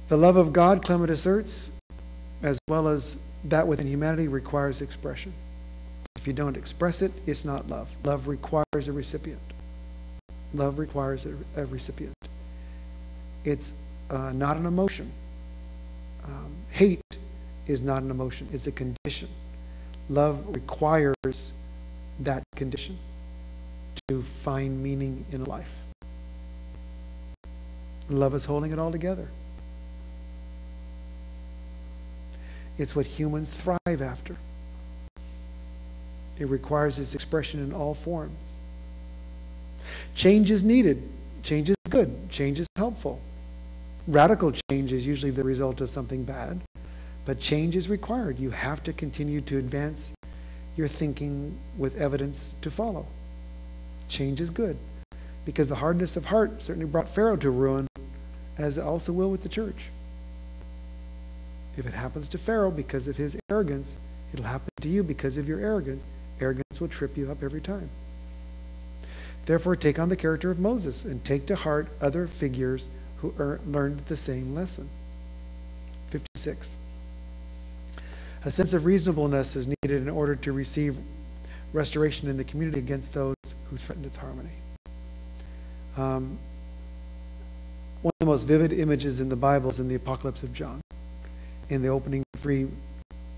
The love of God, Clement asserts, as well as that within humanity, requires expression. If you don't express it, it's not love. Love requires a recipient. Love requires a recipient. It's not an emotion. Hate is not an emotion. It's a condition. Love requires that condition to find meaning in life. Love is holding it all together. It's what humans thrive after. It requires its expression in all forms. Change is needed. Change is good. Change is helpful. Radical change is usually the result of something bad, but change is required. You have to continue to advance your thinking with evidence to follow. Change is good, because the hardness of heart certainly brought Pharaoh to ruin, as it also will with the church. If it happens to Pharaoh because of his arrogance, it'll happen to you because of your arrogance. Arrogance will trip you up every time. Therefore, take on the character of Moses and take to heart other figures who learned the same lesson. 56. A sense of reasonableness is needed in order to receive restoration in the community against those who threaten its harmony. One of the most vivid images in the Bible is in the Apocalypse of John, in the opening 3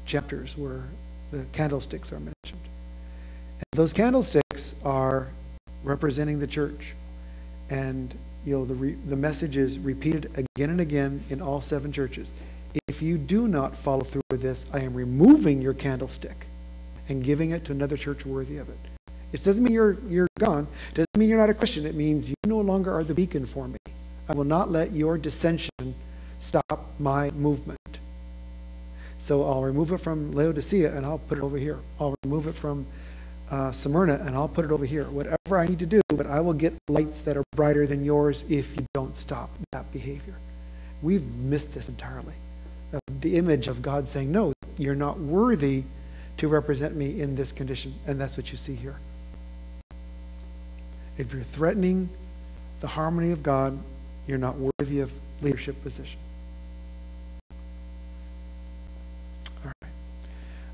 chapters where the candlesticks are mentioned. And those candlesticks are representing the church. And the message is repeated again and again in all 7 churches. If you do not follow through with this, I am removing your candlestick and giving it to another church worthy of it. It doesn't mean you're gone. It doesn't mean you're not a Christian. It means you no longer are the beacon for me. I will not let your dissension stop my movement. So I'll remove it from Laodicea and I'll put it over here. I'll remove it from Smyrna and I'll put it over here. Whatever I need to do, but I will get lights that are brighter than yours if you don't stop that behavior. We've missed this entirely. The image of God saying, no, you're not worthy to represent me in this condition. And that's what you see here. If you're threatening the harmony of God, you're not worthy of leadership position. All right.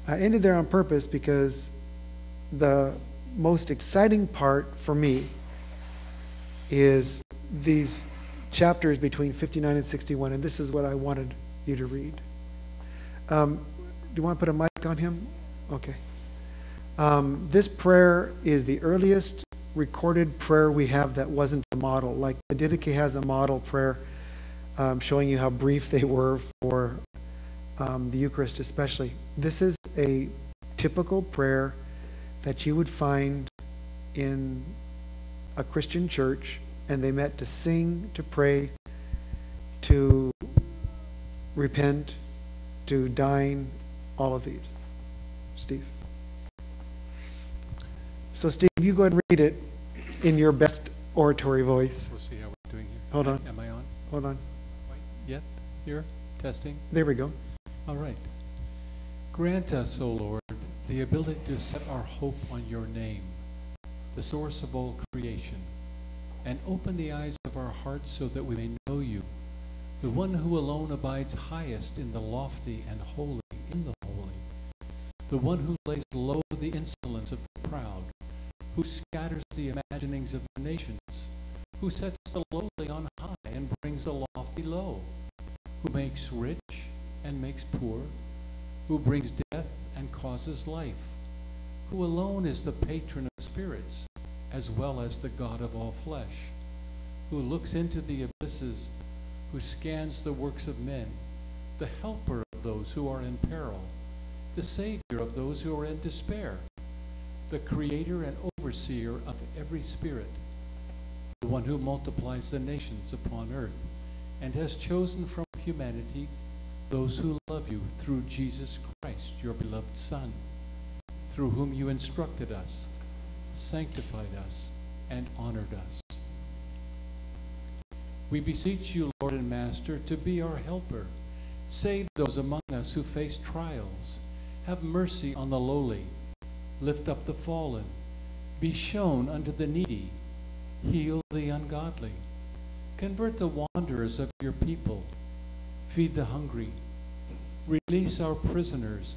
I ended there on purpose because the most exciting part for me is these chapters between 59 and 61, and this is what I wanted you to read. Do you want to put a mic on him? Okay. This prayer is the earliest recorded prayer we have that wasn't a model. Like the Didache has a model prayer showing you how brief they were for the Eucharist especially. This is a typical prayer that you would find in a Christian church, and they met to sing, to pray, to repent, to dine, all of these. Steve. So Steve, you go ahead and read it in your best oratory voice. We'll see how we're doing here. Hold on. Am I on? Hold on. Yet? Here? Testing? There we go. All right. Grant us, O Lord, the ability to set our hope on your name, the source of all creation, and open the eyes of our hearts so that we may know you, the one who alone abides highest in the lofty and holy in the holy, the one who lays low the insolence of the proud, who scatters the imaginings of the nations, who sets the lowly on high and brings the lofty low, who makes rich and makes poor, who brings death and causes life, who alone is the patron of spirits, as well as the God of all flesh, who looks into the abysses, who scans the works of men, the helper of those who are in peril, the Savior of those who are in despair, the creator and overseer of every spirit, the one who multiplies the nations upon earth, and has chosen from humanity those who love you through Jesus Christ, your beloved Son, through whom you instructed us, sanctified us, and honored us. We beseech you, Lord and Master, to be our helper. Save those among us who face trials. Have mercy on the lowly. Lift up the fallen. Be shown unto the needy. Heal the ungodly. Convert the wanderers of your people. Feed the hungry. Release our prisoners.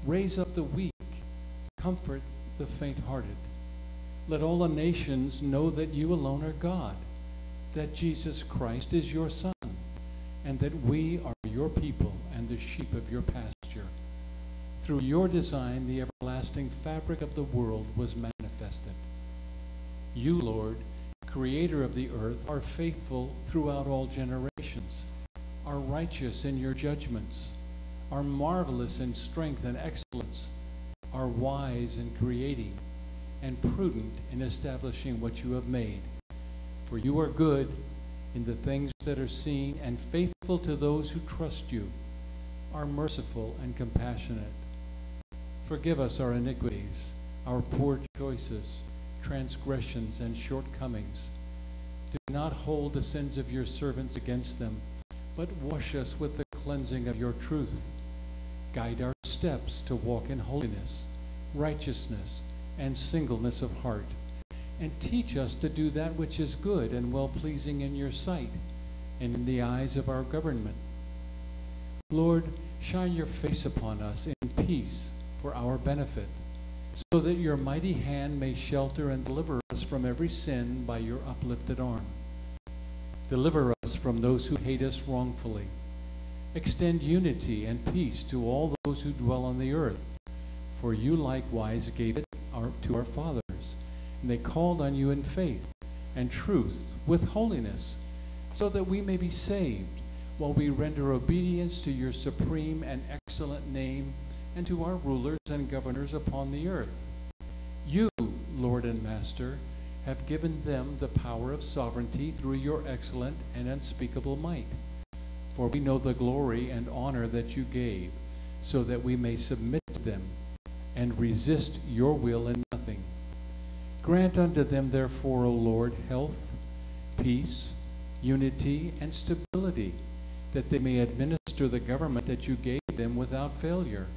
Raise up the weak. Comfort the faint-hearted. Let all the nations know that you alone are God, that Jesus Christ is your Son, and that we are your people and the sheep of your pasture. Through your design, the everlasting fabric of the world was manifested. You, Lord, creator of the earth, are faithful throughout all generations, are righteous in your judgments, are marvelous in strength and excellence, are wise in creating, and prudent in establishing what you have made. For you are good in the things that are seen, and faithful to those who trust you, are merciful and compassionate. Forgive us our iniquities, our poor choices, transgressions, and shortcomings. Do not hold the sins of your servants against them, but wash us with the cleansing of your truth. Guide our steps to walk in holiness, righteousness, and singleness of heart, and teach us to do that which is good and well-pleasing in your sight and in the eyes of our government. Lord, shine your face upon us in peace for our benefit, so that your mighty hand may shelter and deliver us from every sin by your uplifted arm. Deliver us from those who hate us wrongfully. Extend unity and peace to all those who dwell on the earth. For you likewise gave it to our fathers, and they called on you in faith and truth with holiness, so that we may be saved, while we render obedience to your supreme and excellent name, and to our rulers and governors upon the earth. You, Lord and Master, have given them the power of sovereignty through your excellent and unspeakable might. For we know the glory and honor that you gave, so that we may submit to them and resist your will in nothing. Grant unto them, therefore, O Lord, health, peace, unity, and stability, that they may administer the government that you gave them without failure.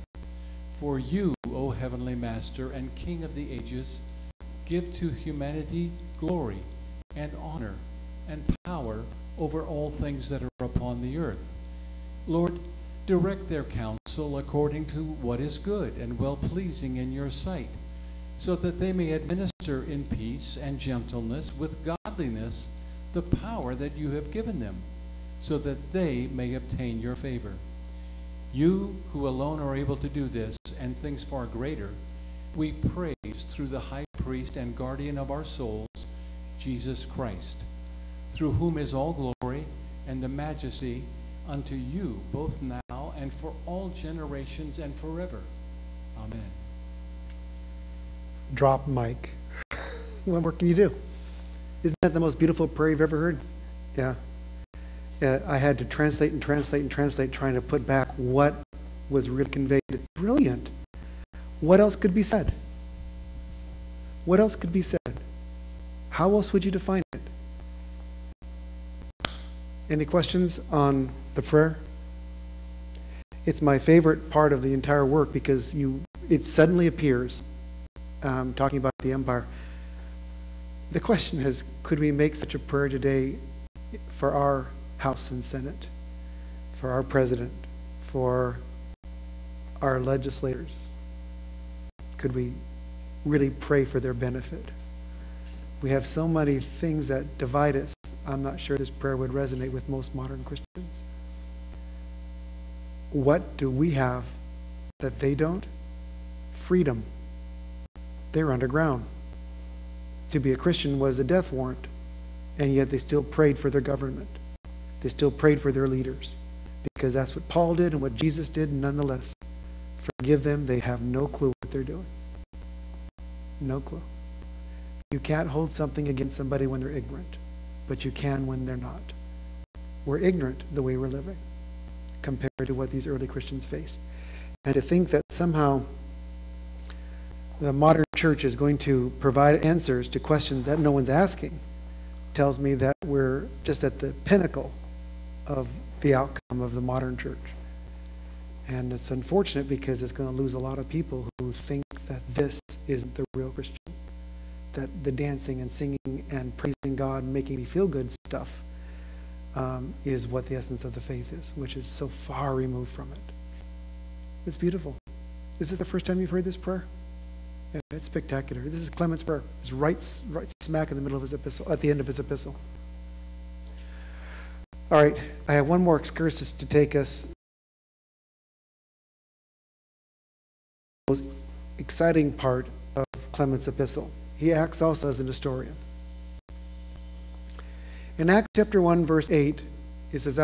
For you, O Heavenly Master and King of the ages, give to humanity glory and honor and power over all things that are upon the earth. Lord, direct their counsel according to what is good and well-pleasing in your sight, so that they may administer in peace and gentleness with godliness the power that you have given them, so that they may obtain your favor. You who alone are able to do this and things far greater, we praise through the high priest and guardian of our souls, Jesus Christ, through whom is all glory and the majesty unto you, both now and for all generations and forever. Amen. Drop mic. What more can you do? Isn't that the most beautiful prayer you've ever heard? Yeah. I had to translate and translate and translate, trying to put back what was really conveyed. It's brilliant. What else could be said? What else could be said? How else would you define it? Any questions on the prayer? It's my favorite part of the entire work because it suddenly appears, talking about the empire. The question is, could we make such a prayer today for our House and Senate, for our president, for our legislators? Could we really pray for their benefit? We have so many things that divide us. I'm not sure this prayer would resonate with most modern Christians. What do we have that they don't? Freedom. They're underground. To be a Christian was a death warrant, and yet they still prayed for their government. They still prayed for their leaders, because that's what Paul did and what Jesus did. Nonetheless, forgive them. They have no clue what they're doing. No clue. You can't hold something against somebody when they're ignorant, but you can when they're not. We're ignorant the way we're living compared to what these early Christians faced. And to think that somehow the modern church is going to provide answers to questions that no one's asking tells me that we're just at the pinnacle of the outcome of the modern church. And it's unfortunate because it's going to lose a lot of people who think that this isn't the real Christian, that the dancing and singing and praising God and making me feel good stuff is what the essence of the faith is, which is so far removed from it. It's beautiful. Is this the first time you've heard this prayer? Yeah, it's spectacular. This is Clement's prayer. It's right smack in the middle of his epistle, at the end of his epistle. All right, I have one more excursus to take us. The most exciting part of Clement's epistle. He acts also as an historian. In Acts chapter 1, verse 8, it says,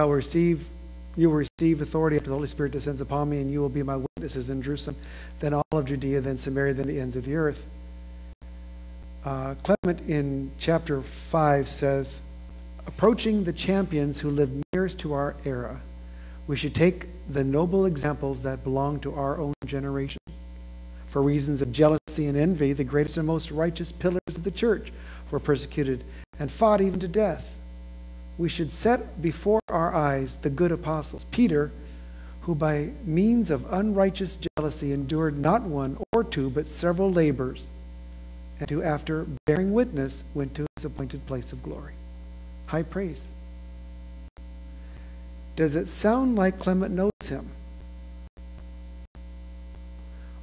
you will receive authority after the Holy Spirit descends upon me, and you will be my witnesses in Jerusalem, then all of Judea, then Samaria, then the ends of the earth. Clement in chapter 5 says, approaching the champions who live nearest to our era, we should take the noble examples that belong to our own generation. For reasons of jealousy and envy, the greatest and most righteous pillars of the church were persecuted and fought even to death. We should set before our eyes the good apostles, Peter, who by means of unrighteous jealousy endured not one or two, but several labors, and who after bearing witness went to his appointed place of glory. High praise. Does it sound like Clement knows him?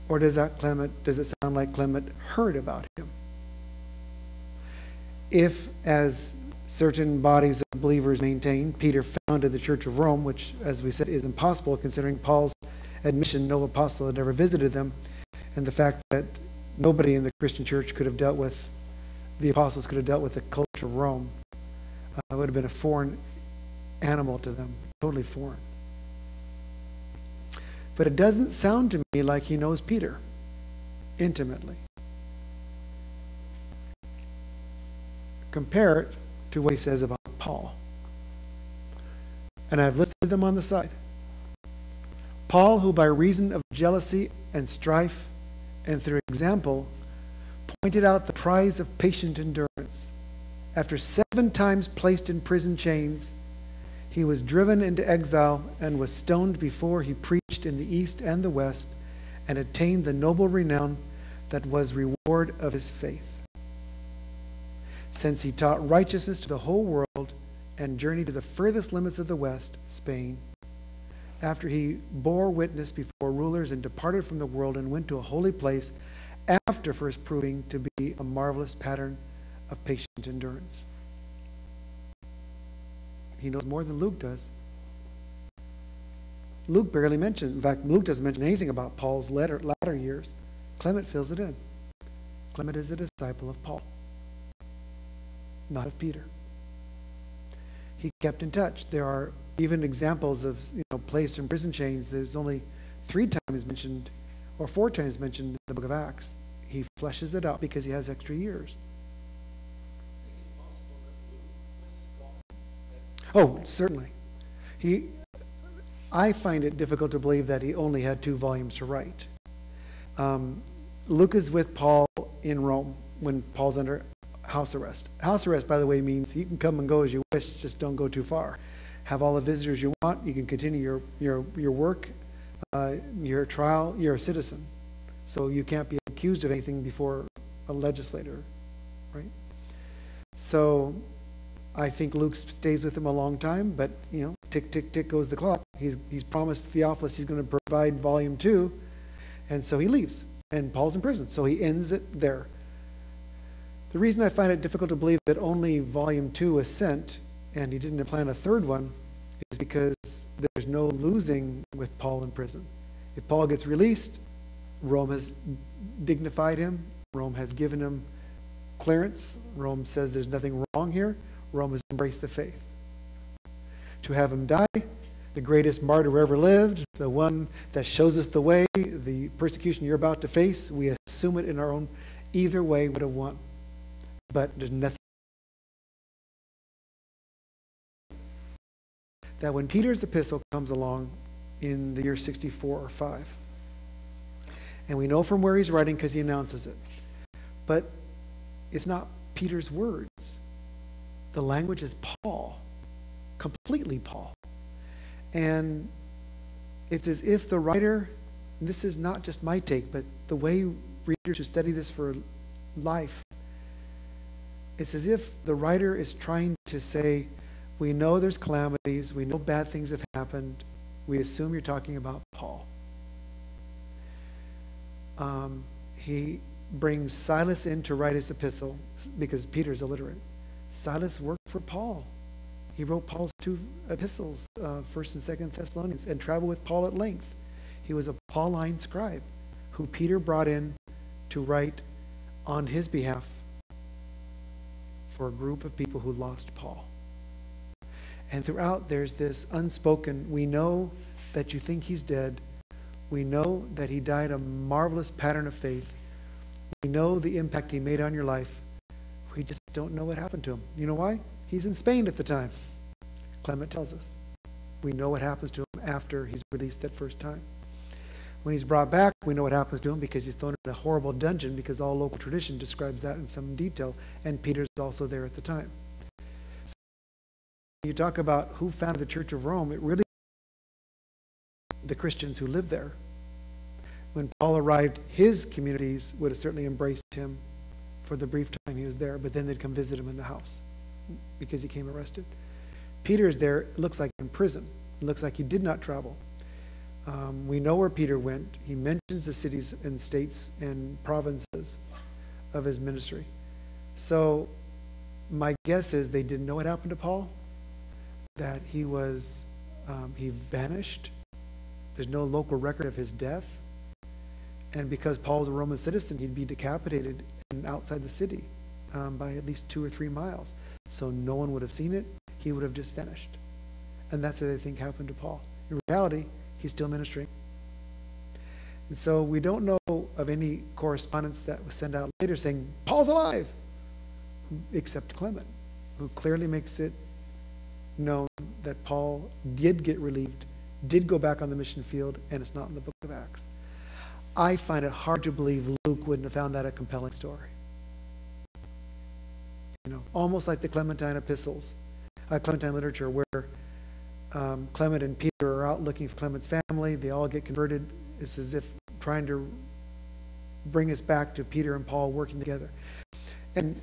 Or does it sound like Clement heard about him? If, as certain bodies of believers maintain, Peter founded the Church of Rome, which, as we said, is impossible considering Paul's admission no apostle had ever visited them, and the fact that nobody in the Christian church could have dealt with, the apostles could have dealt with the culture of Rome. It would have been a foreign animal to them, totally foreign. But it doesn't sound to me like he knows Peter intimately. Compare it to what he says about Paul. And I've listed them on the side. Paul, who by reason of jealousy and strife and through example pointed out the prize of patient endurance. After 7 times placed in prison chains, he was driven into exile and was stoned before he preached in the east and the west and attained the noble renown that was reward of his faith. Since he taught righteousness to the whole world and journeyed to the furthest limits of the west, Spain, after he bore witness before rulers and departed from the world and went to a holy place, after first proving to be a marvelous pattern of patient endurance. He knows more than Luke does. Luke barely mentions, in fact, Luke doesn't mention anything about Paul's latter years. Clement fills it in. Clement is a disciple of Paul, not of Peter. He kept in touch. There are even examples of, placed in prison chains. There's only 3 times mentioned, or 4 times mentioned in the book of Acts. He fleshes it out because he has extra years. Oh, certainly. I find it difficult to believe that he only had 2 volumes to write. Luke is with Paul in Rome when Paul's under house arrest. House arrest, by the way, means you can come and go as you wish, just don't go too far. Have all the visitors you want. You can continue your work, your trial. You're a citizen, so you can't be accused of anything before a legislator, right? So I think Luke stays with him a long time, but tick, tick, tick goes the clock. He's promised Theophilus he's going to provide volume 2, and so he leaves, and Paul's in prison, so he ends it there. The reason I find it difficult to believe that only volume 2 was sent, and he didn't plan a 3rd one, is because there's no losing with Paul in prison. If Paul gets released, Rome has dignified him. Rome has given him clearance. Rome says there's nothing wrong here. Rome has embraced the faith. To have him die, the greatest martyr who ever lived, the one that shows us the way, the persecution you're about to face, we assume it in our own, either way would have won. But there's nothing. That when Peter's epistle comes along in the year 64 or 5, and we know from where he's writing because he announces it, but it's not Peter's words. The language is Paul, completely Paul. And it's as if the writer, and this is not just my take, but the way readers who study this for life, it's as if the writer is trying to say, we know there's calamities, we know bad things have happened, we assume you're talking about Paul. He brings Silas in to write his epistle because Peter's illiterate. Silas worked for Paul. He wrote Paul's 2 epistles, 1st and 2nd Thessalonians, and traveled with Paul at length. He was a Pauline scribe who Peter brought in to write on his behalf for a group of people who lost Paul. And throughout there's this unspoken, we know that you think he's dead. We know that he died a marvelous pattern of faith. We know the impact he made on your life. We just don't know what happened to him. You know why? He's in Spain at the time. Clement tells us. We know what happens to him after he's released that first time. When he's brought back, we know what happens to him because he's thrown in a horrible dungeon, because all local tradition describes that in some detail, and Peter's also there at the time. So when you talk about who founded the Church of Rome, it really the Christians who lived there. When Paul arrived, his communities would have certainly embraced him for the brief time he was there, but then they'd come visit him in the house because he came arrested. Peter is there, it looks like in prison. It looks like he did not travel. We know where Peter went. He mentions the cities and states and provinces of his ministry. So my guess is they didn't know what happened to Paul, that he vanished. There's no local record of his death. And because Paul was a Roman citizen, he'd be decapitated and outside the city by at least 2 or 3 miles. So no one would have seen it. He would have just vanished. And that's what they think happened to Paul. In reality, he's still ministering. And so we don't know of any correspondence that was sent out later saying, Paul's alive, except Clement, who clearly makes it known that Paul did get relieved, did go back on the mission field, and it's not in the book of Acts. I find it hard to believe Luke wouldn't have found that a compelling story. Almost like the Clementine epistles, Clementine literature, where Clement and Peter are out looking for Clement's family. They all get converted. It's as if trying to bring us back to Peter and Paul working together. And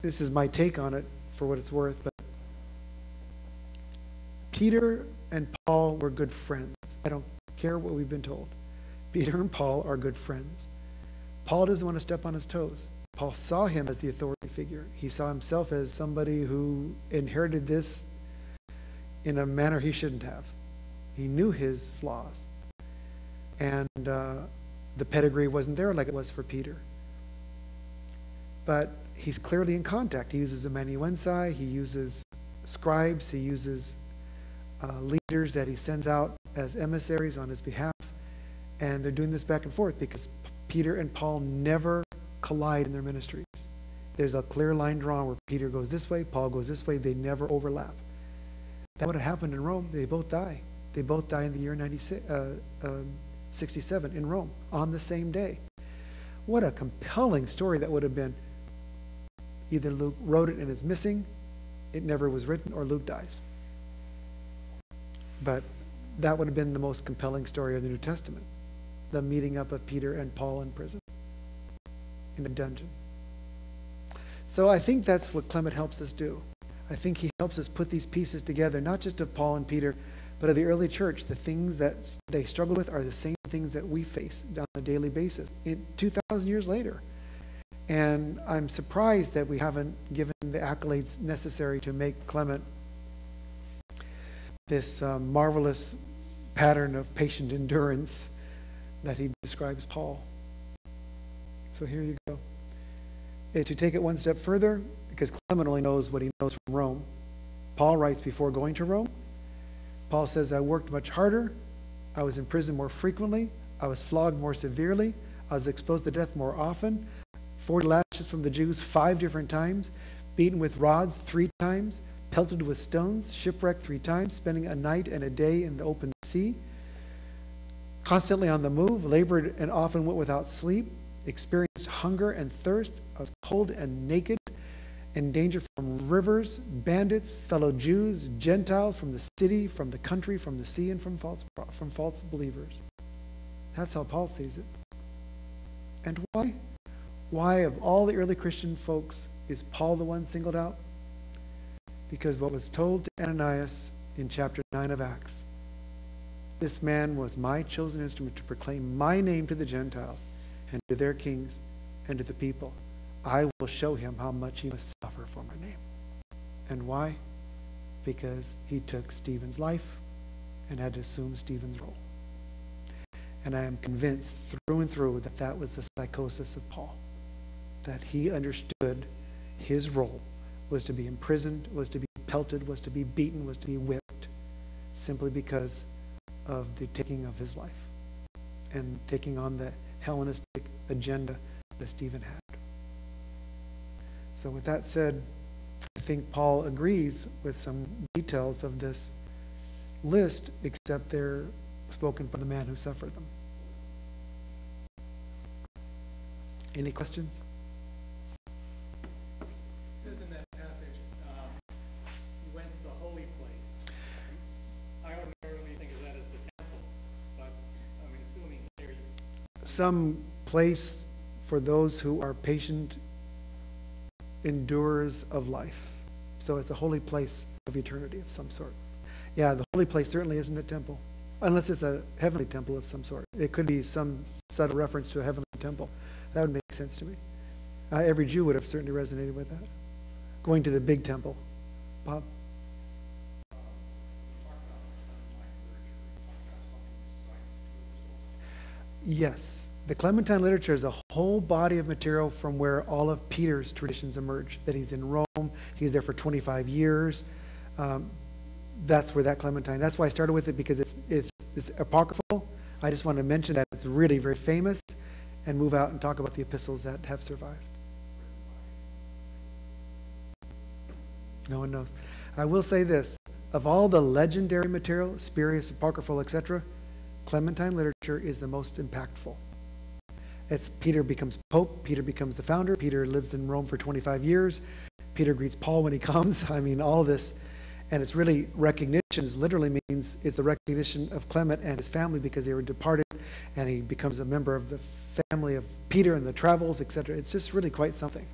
this is my take on it for what it's worth, but Peter and Paul were good friends. I don't care what we've been told. Peter and Paul are good friends. Paul doesn't want to step on his toes. Paul saw him as the authority figure. He saw himself as somebody who inherited this in a manner he shouldn't have. He knew his flaws. And the pedigree wasn't there like it was for Peter. But he's clearly in contact. He uses amanuensi, he uses scribes, he uses leaders that he sends out as emissaries on his behalf. And they're doing this back and forth because Peter and Paul never collide in their ministries. There's a clear line drawn where Peter goes this way, Paul goes this way. They never overlap. That would have happened in Rome. They both die. They both die in the year 67 in Rome on the same day. What a compelling story that would have been. Either Luke wrote it and it's missing, it never was written, or Luke dies. But that would have been the most compelling story of the New Testament. The meeting up of Peter and Paul in prison, in a dungeon. So I think that's what Clement helps us do. I think he helps us put these pieces together, not just of Paul and Peter, but of the early church. The things that they struggled with are the same things that we face on a daily basis 2,000 years later. And I'm surprised that we haven't given the accolades necessary to make Clement this marvelous pattern of patient endurance that he describes Paul. So here you go. To take it one step further, because Clement only knows what he knows from Rome, Paul writes before going to Rome. Paul says, I worked much harder, I was in prison more frequently, I was flogged more severely, I was exposed to death more often, 40 lashes from the Jews 5 different times, beaten with rods 3 times, pelted with stones, shipwrecked 3 times, spending a night and a day in the open sea, constantly on the move, labored and often went without sleep, experienced hunger and thirst, I was cold and naked, in danger from rivers, bandits, fellow Jews, Gentiles, from the city, from the country, from the sea, and from false believers. That's how Paul sees it. And why? Why, of all the early Christian folks, is Paul the one singled out? Because what was told to Ananias in chapter 9 of Acts, this man was my chosen instrument to proclaim my name to the Gentiles and to their kings and to the people. I will show him how much he must suffer for my name. And why? Because he took Stephen's life and had to assume Stephen's role. And I am convinced through and through that that was the psychosis of Paul, that he understood his role was to be imprisoned, was to be pelted, was to be beaten, was to be whipped, simply because of the taking of his life and taking on the Hellenistic agenda that Stephen had. So with that said, I think Paul agrees with some details of this list, except they're spoken by the man who suffered them. Any questions? It says in that passage, you went to the holy place. I ordinarily think of that as the temple, but I'm assuming here it's Some place for those who are patient endurers of life. So it's a holy place of eternity of some sort. Yeah, the holy place certainly isn't a temple. unless it's a heavenly temple of some sort. It could be some subtle reference to a heavenly temple. That would make sense to me. Every Jew would have certainly resonated with that. Going to the big temple. Bob? Yes. The Clementine literature is a whole body of material from where all of Peter's traditions emerge. That he's in Rome, he's there for 25 years. That's where that Clementine, that's why I started with it, because it's apocryphal. I just wanted to mention that it's really very famous and move out and talk about the epistles that have survived. No one knows. I will say this, of all the legendary material, spurious, apocryphal, etc., Clementine literature is the most impactful. It's Peter becomes Pope, Peter becomes the founder, Peter lives in Rome for 25 years, Peter greets Paul when he comes. I mean, all this. And it's really recognition, literally means it's the recognition of Clement and his family because they were departed, and he becomes a member of the family of Peter and the travels, etc. It's just really quite something.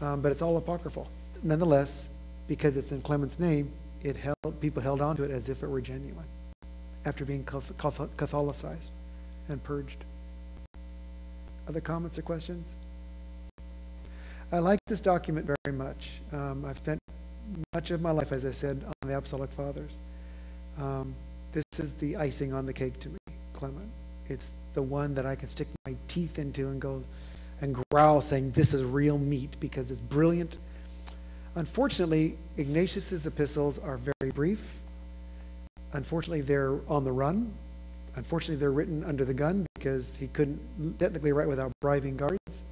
But it's all apocryphal. Nonetheless, because it's in Clement's name, people held on to it as if it were genuine after being Catholicized and purged. Other comments or questions? I like this document very much. I've spent much of my life, as I said, on the Apostolic Fathers. This is the icing on the cake to me, Clement. It's the one that I can stick my teeth into and go and growl saying this is real meat because it's brilliant. Unfortunately, Ignatius's epistles are very brief. Unfortunately, they're on the run. Unfortunately, they're written under the gun because he couldn't technically write without bribing guards.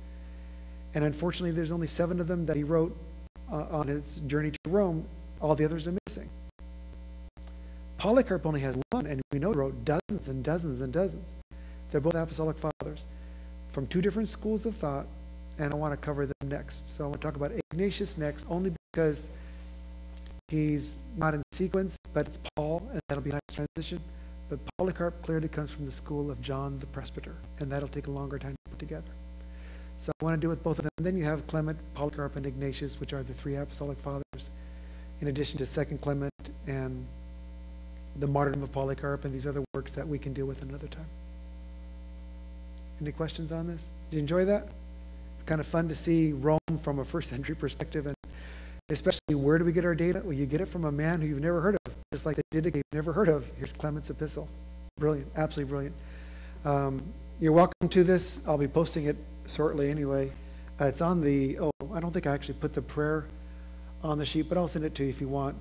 And unfortunately, there's only 7 of them that he wrote on his journey to Rome. All the others are missing. Polycarp only has 1, and we know he wrote dozens and dozens and dozens. They're both Apostolic Fathers from 2 different schools of thought, and I want to cover them next. So I want to talk about Ignatius next, only because he's not in sequence, but it's Paul, and that'll be a nice transition. But Polycarp clearly comes from the school of John the Presbyter, and that'll take a longer time to put together. So I want to do with both of them. And then you have Clement, Polycarp, and Ignatius, which are the 3 Apostolic Fathers, in addition to 2nd Clement and the martyrdom of Polycarp and these other works that we can deal with another time. Any questions on this? Did you enjoy that? It's kind of fun to see Rome from a first century perspective, and especially where do we get our data? Well, you get it from a man who you've never heard of, just like the Didache you've never heard of. Here's Clement's epistle. Brilliant, absolutely brilliant. You're welcome to this. I'll be posting it shortly anyway. It's on the, I don't think I actually put the prayer on the sheet, but I'll send it to you if you want.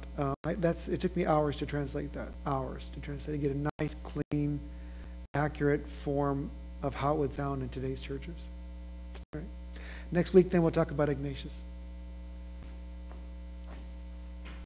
It took me hours to translate that, to get a nice, clean, accurate form of how it would sound in today's churches. All right. Next week, then we'll talk about Ignatius.